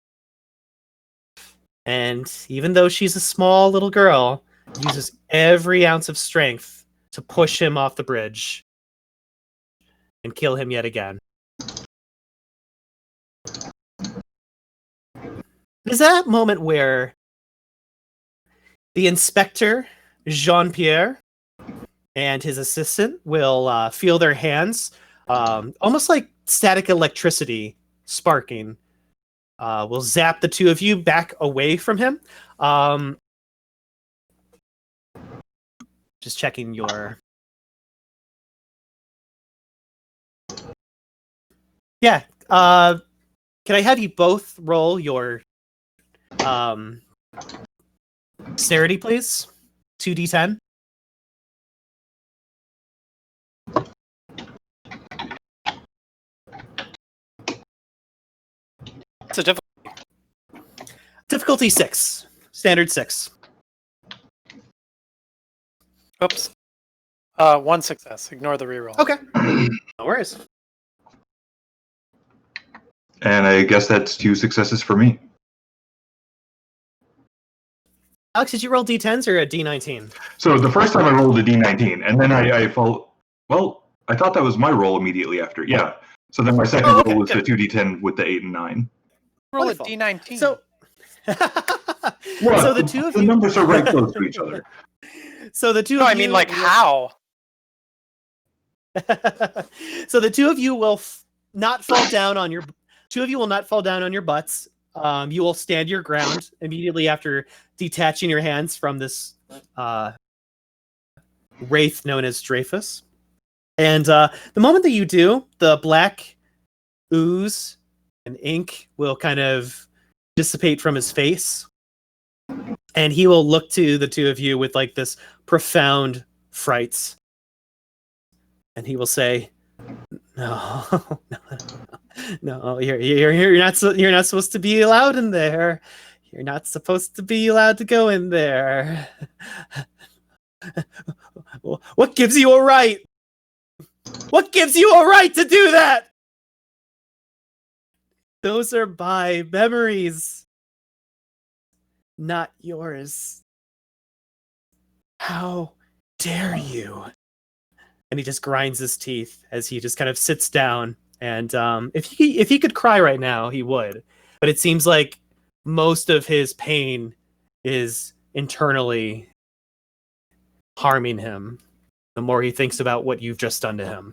And even though she's a small little girl, uses every ounce of strength to push him off the bridge and kill him yet again. It is that moment where the inspector, Jean-Pierre, and his assistant will feel their hands, almost like static electricity sparking, will zap the two of you back away from him. Just checking your... Yeah. Can I have you both roll your dexterity, please? 2d10. It's a Difficulty 6. Standard 6. Oops. 1 success. Ignore the reroll. Okay. No worries. And I guess that's 2 successes for me. Alex, did you roll d10s or a d19? So the first time I rolled a d19, and then I felt, well, I thought that was my roll immediately after. Yeah. So then my second roll was the 2d10 with the 8 and 9. Roll Wonderful. a d19. So, Well, so the two of the you... numbers are right close to each other. So the two no, of I you... mean, like, how? So the two of you will not fall down on your. Two of you will not fall down on your butts. You will stand your ground immediately after detaching your hands from this wraith known as Dreyfus. And the moment that you do, the black ooze and ink will kind of dissipate from his face. And he will look to the two of you with like this profound fright. And he will say, "No, no, you're not supposed to be allowed in there. You're not supposed to be allowed to go in there. What gives you a right? What gives you a right to do that? Those are my memories, not yours. How dare you?" And he just grinds his teeth as he just kind of sits down. And if he could cry right now, he would. But it seems like most of his pain is internally harming him the more he thinks about what you've just done to him.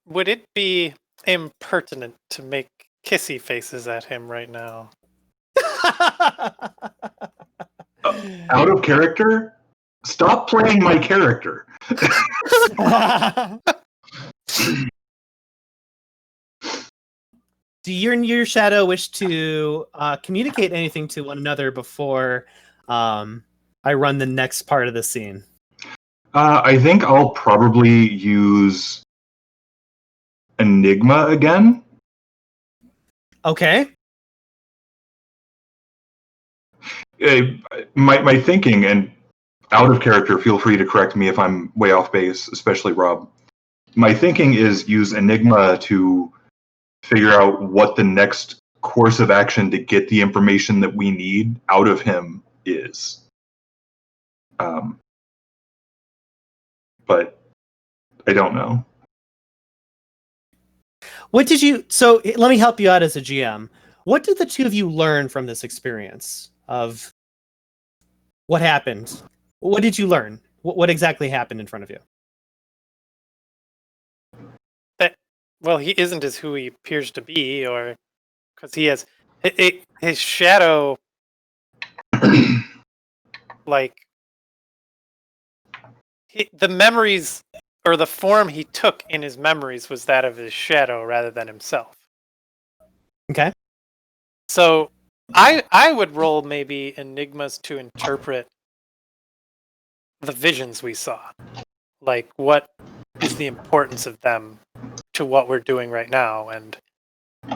Would it be impertinent to make kissy faces at him right now? Out of character? Stop playing my character. Do you and your shadow wish to communicate anything to one another before I run the next part of the scene? I think I'll probably use Enigma again. Okay. My thinking, and out of character, feel free to correct me if I'm way off base, especially Rob. My thinking is use Enigma to figure out what the next course of action to get the information that we need out of him is. But I don't know. What did you... So let me help you out as a GM. What did the two of you learn from this experience of what happened? What did you learn? What exactly happened in front of you? Well, he isn't as who he appears to be, or because he has his shadow, like the memories or the form he took in his memories was that of his shadow rather than himself. Okay. So I would roll maybe enigmas to interpret the visions we saw. Like, what is the importance of them to what we're doing right now, and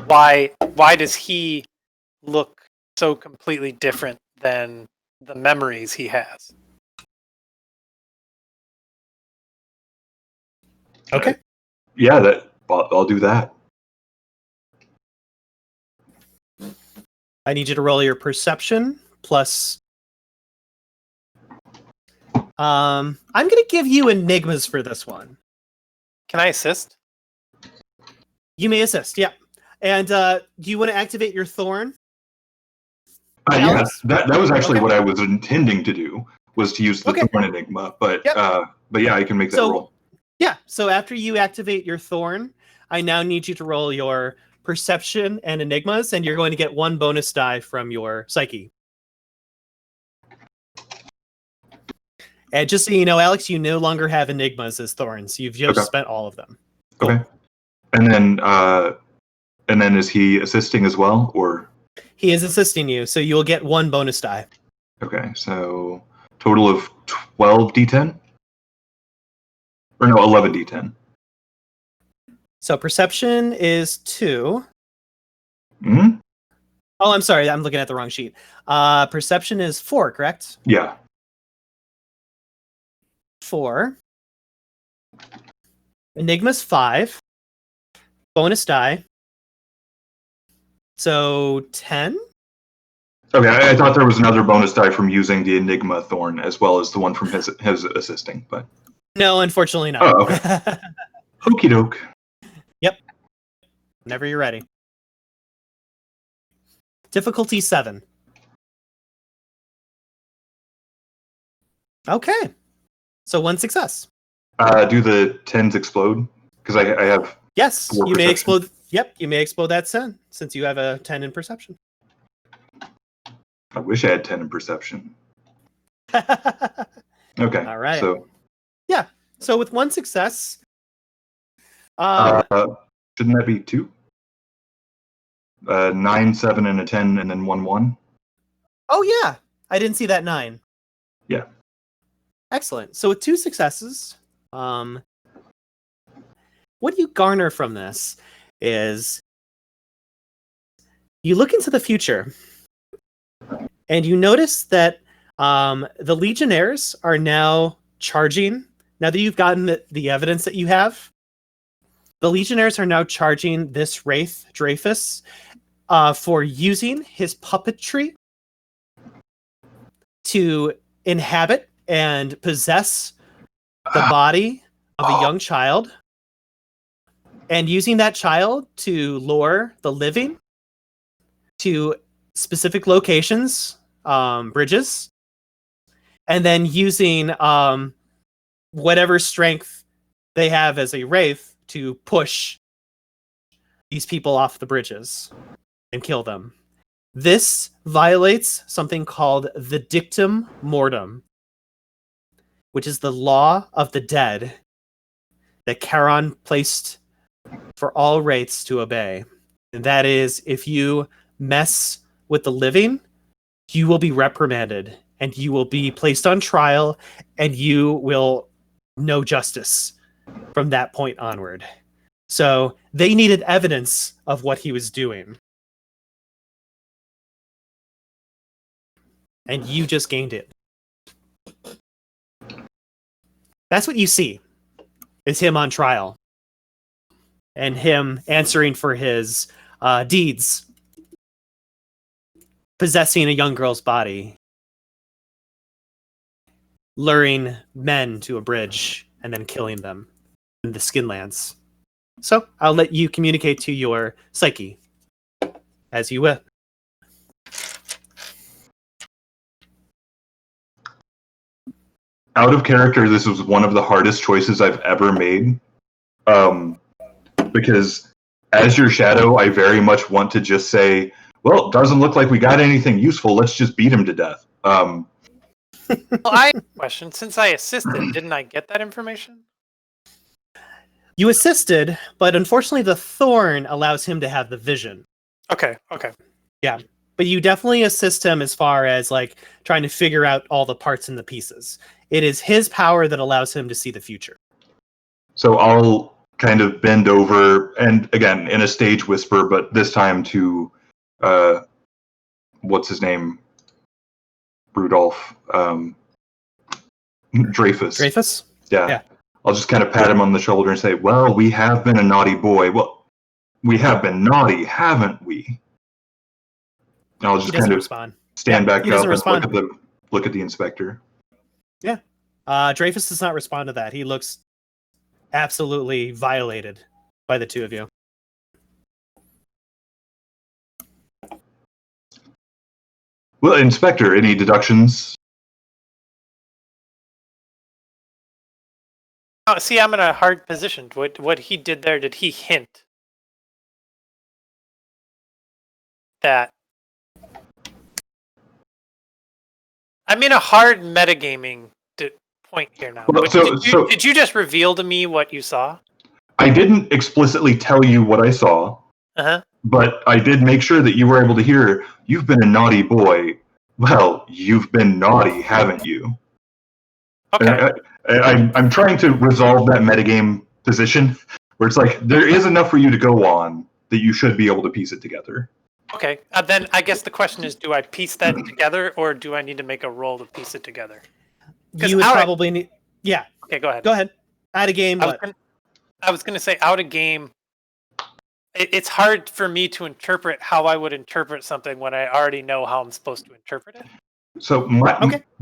why does he look so completely different than the memories he has? Okay. Yeah, I'll do that. I need you to roll your perception plus... I'm going to give you enigmas for this one. Can I assist? You may assist, yeah. And do you want to activate your thorn? Yeah, that was actually what I was intending to do, was to use the thorn enigma. But yeah, I can make that roll. Yeah, so after you activate your thorn, I now need you to roll your perception and enigmas, and you're going to get one bonus die from your psyche. And just so you know, Alex, you no longer have enigmas as thorns. You've just spent all of them. Cool. Okay. And then is he assisting as well, or? He is assisting you, so you'll get one bonus die. Okay, so total of 12 d10? Or no, 11 d10. So perception is 2. Mm-hmm. Oh, I'm sorry, I'm looking at the wrong sheet. Perception is 4, correct? Yeah. 4. Enigma's 5. Bonus die. So 10? Okay, I thought there was another bonus die from using the Enigma Thorn as well as the one from his assisting, but... No, unfortunately not. Oh, okay. Okie doke. Yep. Whenever you're ready. Difficulty 7. Okay. So 1 success. Do the 10s explode? Because I have... Yes, Or you may perception. explode. Yep, you may explode that 10 since you have a 10 in perception. I wish I had 10 in perception. Okay. All right. So, So with 1 success, shouldn't that be 2? 9, 7, and a 10, and then 1, 1. oh yeah, I didn't see that 9. Yeah. Excellent. So with 2 successes, what you garner from this is you look into the future and you notice that the Legionnaires are now charging. Now that you've gotten the evidence that you have, the Legionnaires are now charging this Wraith Dreyfus for using his puppetry to inhabit and possess the body of a young child, and using that child to lure the living to specific locations, bridges, and then using whatever strength they have as a wraith to push these people off the bridges and kill them. This violates something called the dictum mortem, which is the law of the dead that Charon placed for all wraiths to obey. And that is, if you mess with the living, you will be reprimanded and you will be placed on trial and you will know justice from that point onward. So they needed evidence of what he was doing. And you just gained it. That's what you see, is him on trial. And him answering for his deeds. Possessing a young girl's body. Luring men to a bridge and then killing them in the Skinlands. So I'll let you communicate to your psyche as you will. out of character, this was one of the hardest choices I've ever made. Because as your shadow, I very much want to just say, well, it doesn't look like we got anything useful. Let's just beat him to death. Well, I have a question. Since I assisted, didn't I get that information? You assisted, but unfortunately the thorn allows him to have the vision. Okay. Yeah. But you definitely assist him as far as like trying to figure out all the parts and the pieces. It is his power that allows him to see the future. So I'll kind of bend over, and again, in a stage whisper, but this time to, what's his name? Rudolph. Dreyfus. Dreyfus? Yeah. I'll just kind of pat him on the shoulder and say, well, we have been a naughty boy. Well, we have been naughty, haven't we? And I'll just kind of respond. stand back up and respond. look at the inspector. Yeah. Dreyfus does not respond to that. He looks absolutely violated by the two of you. Well, Inspector, any deductions? Oh, see, I'm in a hard position. What he did there, did he hint that? I'm in a hard metagaming point here now. Well, did you just reveal to me what you saw? I didn't explicitly tell you what I saw, but I did make sure that you were able to hear, you've been a naughty boy. Well, you've been naughty, haven't you? Okay. I'm trying to resolve that metagame position where it's like, there is enough for you to go on that you should be able to piece it together. Okay. Then I guess the question is, do I piece that together, or do I need to make a roll to piece it together? You would probably need... Yeah. Okay, go ahead. Go ahead. Out of game, what? I was going to say out of game, it's hard for me to interpret how I would interpret something when I already know how I'm supposed to interpret it. So,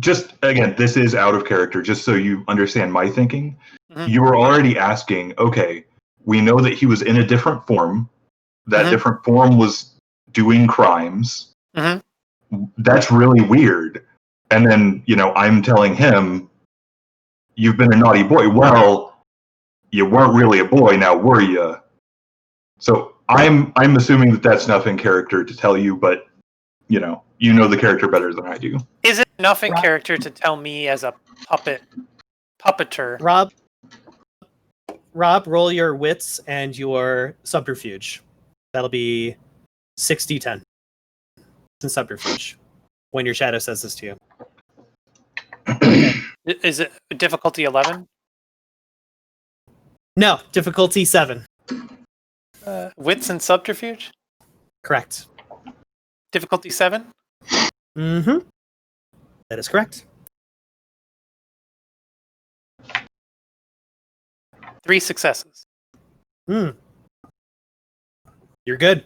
just again, this is out of character, just so you understand my thinking. Mm-hmm. You were already asking, okay, we know that he was in a different form. That different form was doing crimes. Mm-hmm. That's really weird. And then, I'm telling him, you've been a naughty boy. Well, you weren't really a boy, now were you? So I'm assuming that that's enough in character to tell you, but you know the character better than I do. Is it enough in Rob- character to tell me as a puppeter? Rob, roll your wits and your subterfuge. That'll be 60-10. In subterfuge. When your shadow says this to you. Is it difficulty 11? No, difficulty 7. Wits and subterfuge? Correct. Difficulty 7? Mm-hmm. That is correct. 3 successes. You're good.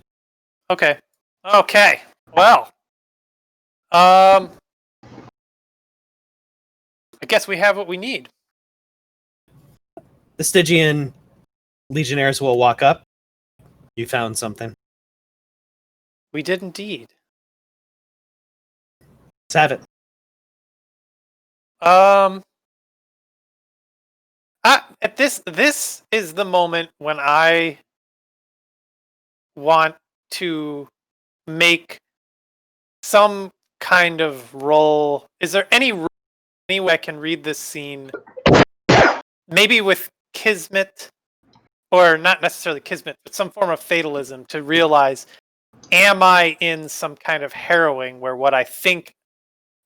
Okay. Well. I guess we have what we need. The Stygian legionnaires will walk up. You found something. We did indeed. Let's have it. This is the moment when I want to make some kind of roll. Is there any way I can read this scene? Maybe with Kismet, or not necessarily Kismet, but some form of fatalism to realize, am I in some kind of harrowing where what I think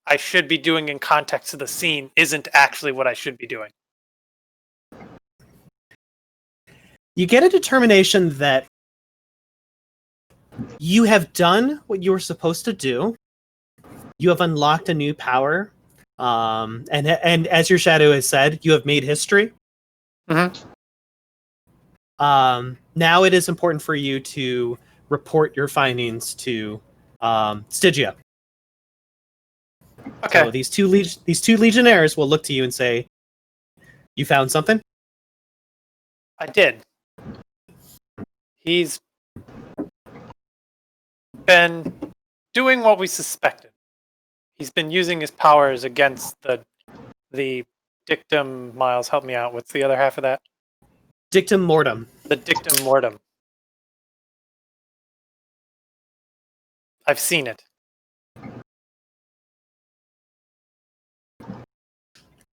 I should be doing in context of the scene isn't actually what I should be doing? You get a determination that you have done what you were supposed to do. You have unlocked a new power. And as your shadow has said, you have made history. Mm-hmm. Now it is important for you to report your findings to Stygia. Okay. So these two legionnaires will look to you and say, "You found something?" I did. He's been doing what we suspected. He's been using his powers against the dictum. Myles, help me out. What's the other half of that? Dictum mortem. The dictum mortem. I've seen it.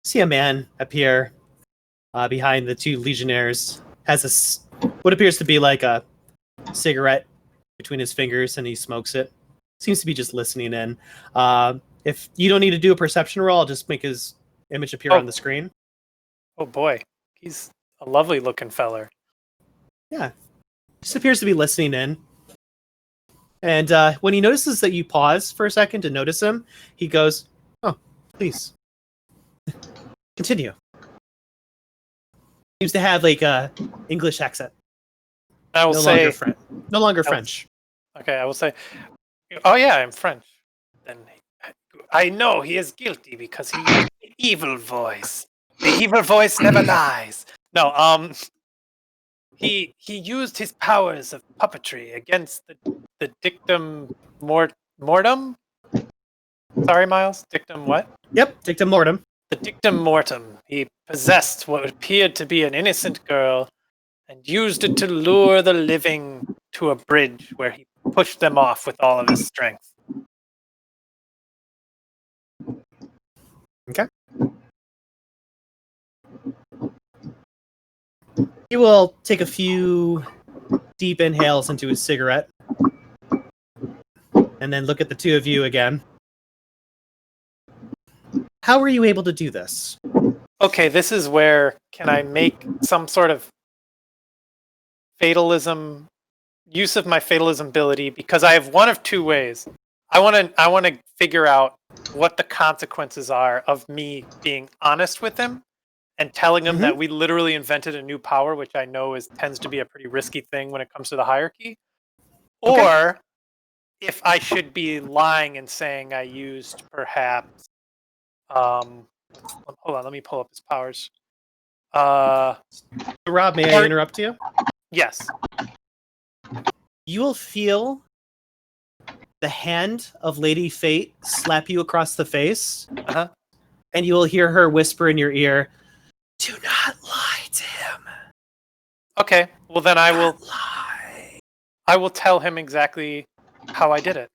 See a man appear behind the two legionnaires. Has what appears to be like a cigarette between his fingers, and he smokes it. Seems to be just listening in. If you don't need to do a perception roll, I'll just make his image appear on the screen. Oh boy, he's a lovely looking feller. Yeah, just appears to be listening in. And when he notices that you pause for a second to notice him, he goes, "Oh, please, continue." Seems to have like a English accent. I will say no longer French. Okay, I will say, oh yeah, I'm French. Then I know he is guilty because he used the evil voice. The evil voice never lies. No, he used his powers of puppetry against the dictum mortem. Sorry, Myles. Dictum what? Yep, dictum mortem. The dictum mortem. He possessed what appeared to be an innocent girl and used it to lure the living to a bridge where he pushed them off with all of his strength. Okay. He will take a few deep inhales into his cigarette and then look at the two of you again. How were you able to do this? Okay, this is where can I make some sort of fatalism use of my fatalism ability, because I have one of two ways. I want to figure out what the consequences are of me being honest with him and telling him that we literally invented a new power, which I know tends to be a pretty risky thing when it comes to the hierarchy. Okay. Or if I should be lying and saying I used perhaps hold on, let me pull up his powers. Rob, may I interrupt you? Yes. You will feel the hand of Lady Fate slap you across the face, Uh-huh. and you will hear her whisper in your ear, Do not lie to him. Okay, well then I will lie. I will tell him exactly how I did it.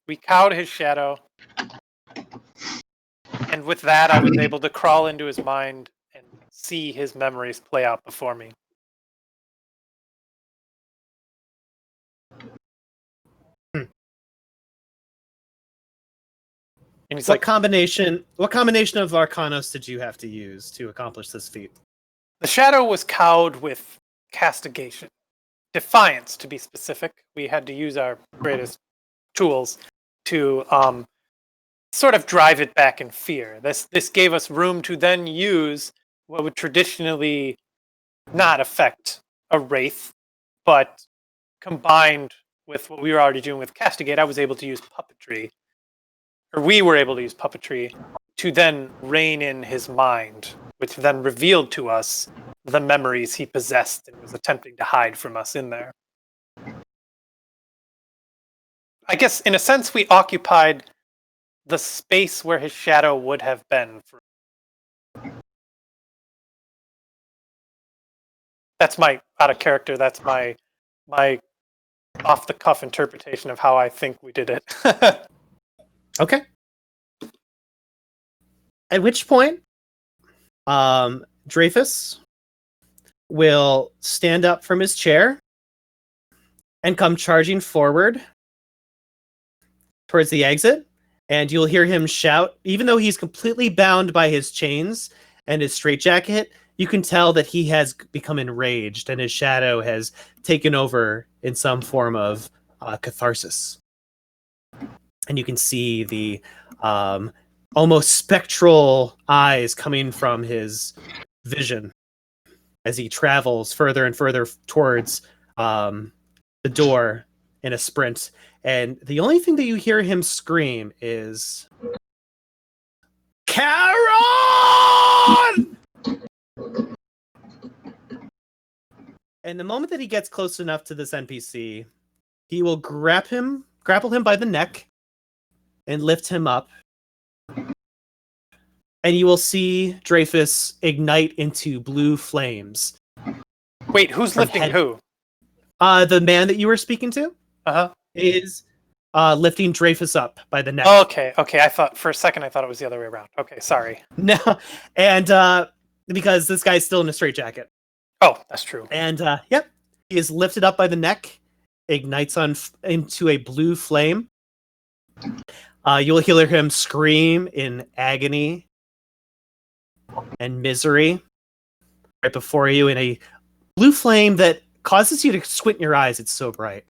We cowed his shadow, and with that I was able to crawl into his mind and see his memories play out before me. And he's What combination of Arcanos did you have to use to accomplish this feat? the shadow was cowed with castigation. Defiance, to be specific. We had to use our greatest tools to sort of drive it back in fear. This gave us room to then use what would traditionally not affect a wraith, but combined with what we were already doing with castigate, I was able to use puppetry, or we were able to use puppetry to then rein in his mind, which then revealed to us the memories he possessed and was attempting to hide from us in there. I guess, in a sense, we occupied the space where his shadow would have been. That's my out of character. That's my off the cuff interpretation of how I think we did it. Okay. At which point, Dreyfus will stand up from his chair and come charging forward towards the exit, and you'll hear him shout. Even though he's completely bound by his chains and his straitjacket, you can tell that he has become enraged and his shadow has taken over in some form of catharsis. And you can see the almost spectral eyes coming from his vision as he travels further and further towards the door in a sprint. And the only thing that you hear him scream is, Charon! And the moment that he gets close enough to this NPC, he will grapple him by the neck and lift him up. And you will see Dreyfus ignite into blue flames. Wait, who's lifting who? The man that you were speaking to Uh-huh. is lifting Dreyfus up by the neck. Okay. I thought for a second it was the other way around. Okay, sorry. No, and because this guy's still in a straitjacket. Oh, that's true. And yep, he is lifted up by the neck, ignites into a blue flame. You'll hear him scream in agony and misery right before you in a blue flame that causes you to squint your eyes. It's so bright.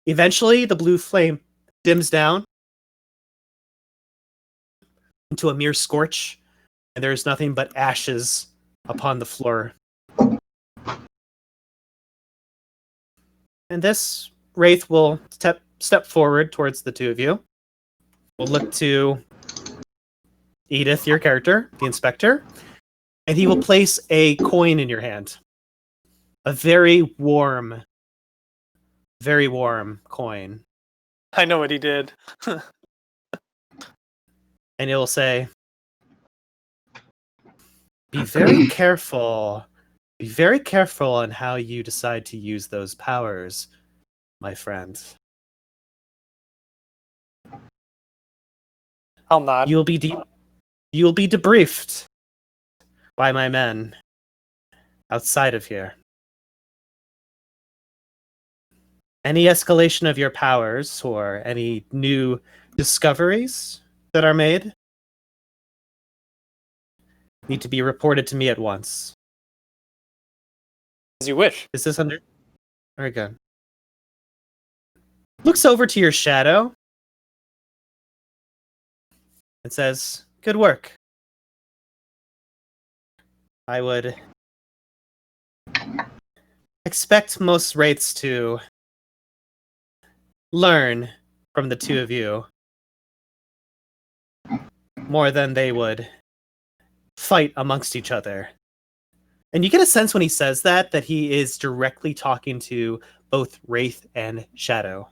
Eventually, the blue flame dims down into a mere scorch, and there's nothing but ashes upon the floor. And this wraith will step forward towards the two of you. We'll look to Edith, your character, the inspector, and he will place a coin in your hand. A very warm coin. I know what he did. And it will say, Be very careful on how you decide to use those powers, my friend. I'll nod. You'll be debriefed by my men outside of here. Any escalation of your powers or any new discoveries that are made need to be reported to me at once. As you wish. Is this under? Very good. Looks over to your shadow and says, Good work. I would expect most wraiths to learn from the two of you more than they would fight amongst each other. And you get a sense when he says that he is directly talking to both Wraith and Shadow.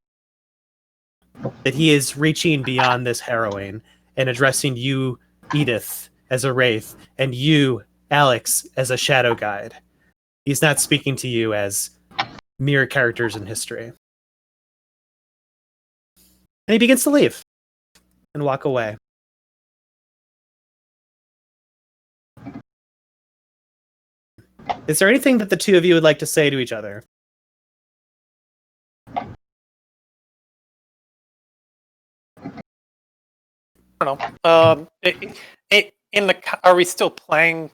That he is reaching beyond this harrowing and addressing you, Edith, as a Wraith and you, Alex, as a Shadowguide. He's not speaking to you as mere characters in history. And he begins to leave and walk away. Is there anything that the two of you would like to say to each other? I don't know. Are we still playing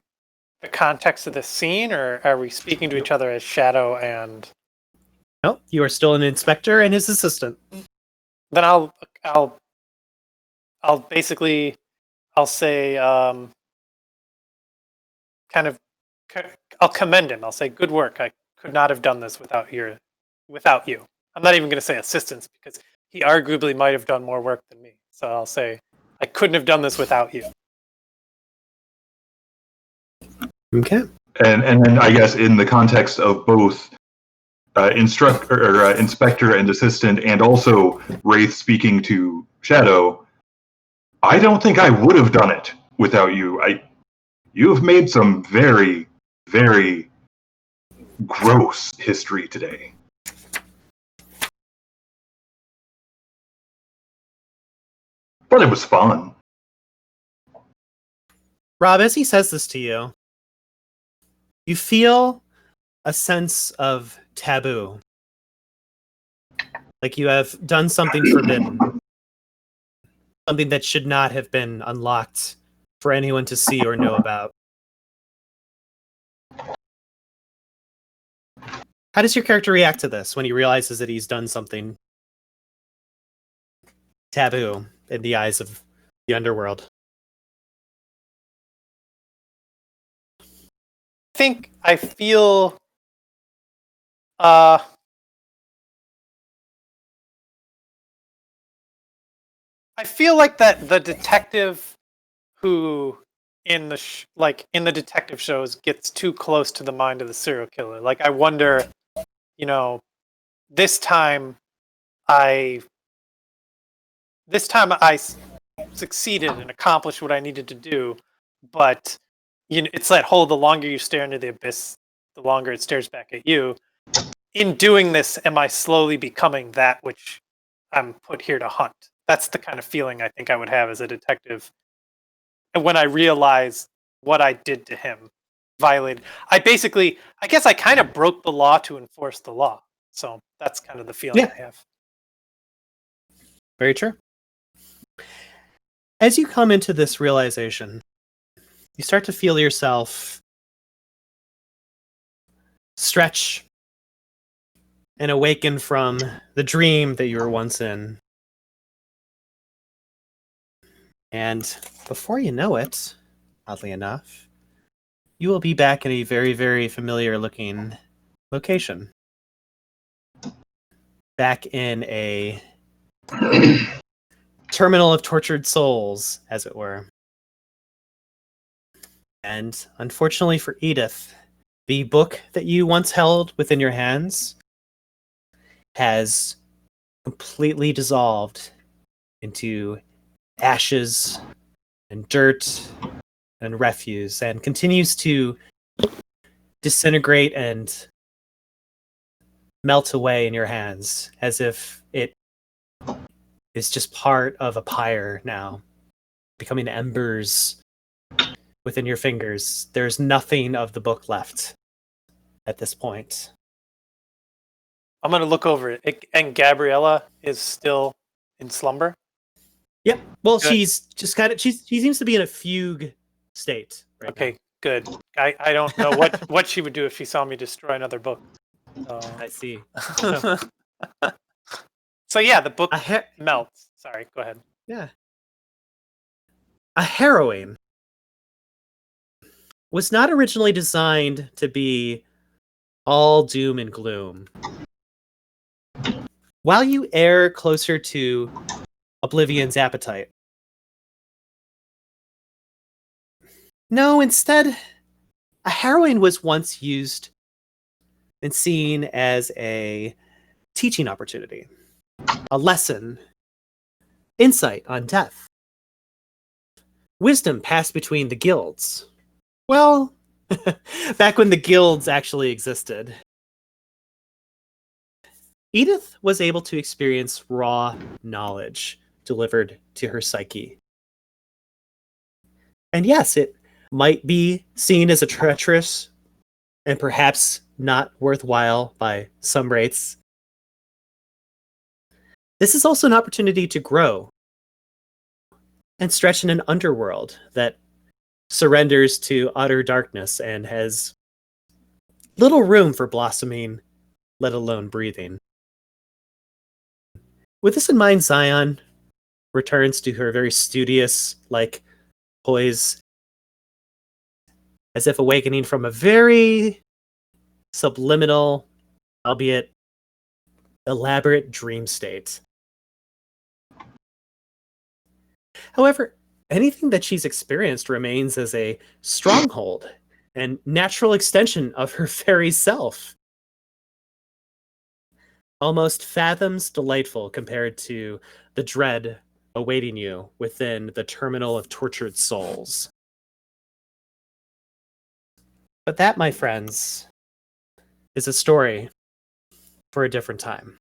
the context of the scene, or are we speaking to each other as Shadow and? No, you are still an inspector and his assistant. Then I'll basically say I'll commend him. I'll say good work. I could not have done this without you. I'm not even going to say assistance because he arguably might have done more work than me. So I'll say I couldn't have done this without you. Okay. And then I guess in the context of both inspector and assistant, and also Wraith speaking to Shadow, I don't think I would have done it without you. You have made some very, very gross history today. But it was fun. Rob, as he says this to you, you feel a sense of taboo. Like you have done something forbidden. Something that should not have been unlocked for anyone to see or know about. How does your character react to this when he realizes that he's done something taboo in the eyes of the underworld? I feel I feel like that the detective who in the detective shows gets too close to the mind of the serial killer. Like I wonder, this time I succeeded and accomplished what I needed to do, but it's that whole the longer you stare into the abyss, the longer it stares back at you. In doing this, am I slowly becoming that which I'm put here to hunt? That's the kind of feeling I think I would have as a detective. And when I realize what I did to him, violated, I guess I kind of broke the law to enforce the law. So that's kind of the feeling I have. Very true. As you come into this realization, you start to feel yourself stretch and awaken from the dream that you were once in. And before you know it, oddly enough, you will be back in a very, very familiar looking location. Back in a terminal of tortured souls, as it were. And unfortunately for Edith, the book that you once held within your hands has completely dissolved into ashes and dirt and refuse, and continues to disintegrate and melt away in your hands as if it is just part of a pyre now, becoming embers within your fingers. There's nothing of the book left at this point. I'm going to look over it. And Gabriella is still in slumber? Yep. Well, Good. she's just she seems to be in a fugue state right Okay, now. good. I don't know what she would do if she saw me destroy another book. I see. So yeah, the book melts. Sorry, go ahead. Yeah. A harrowing was not originally designed to be all doom and gloom. While you err closer to Oblivion's appetite. No, instead, a harrowing was once used and seen as a teaching opportunity, a lesson, insight on death. wisdom passed between the guilds. Well, back when the guilds actually existed. Edith was able to experience raw knowledge delivered to her psyche. And yes, it might be seen as a treacherous and perhaps not worthwhile by some wraiths. This is also an opportunity to grow and stretch in an underworld that surrenders to utter darkness and has little room for blossoming, let alone breathing. With this in mind, Zion returns to her very studious, poise, as if awakening from a very subliminal, albeit elaborate dream state. However, anything that she's experienced remains as a stronghold and natural extension of her very self. Almost fathoms delightful compared to the dread awaiting you within the terminal of tortured souls. But that, my friends, is a story for a different time.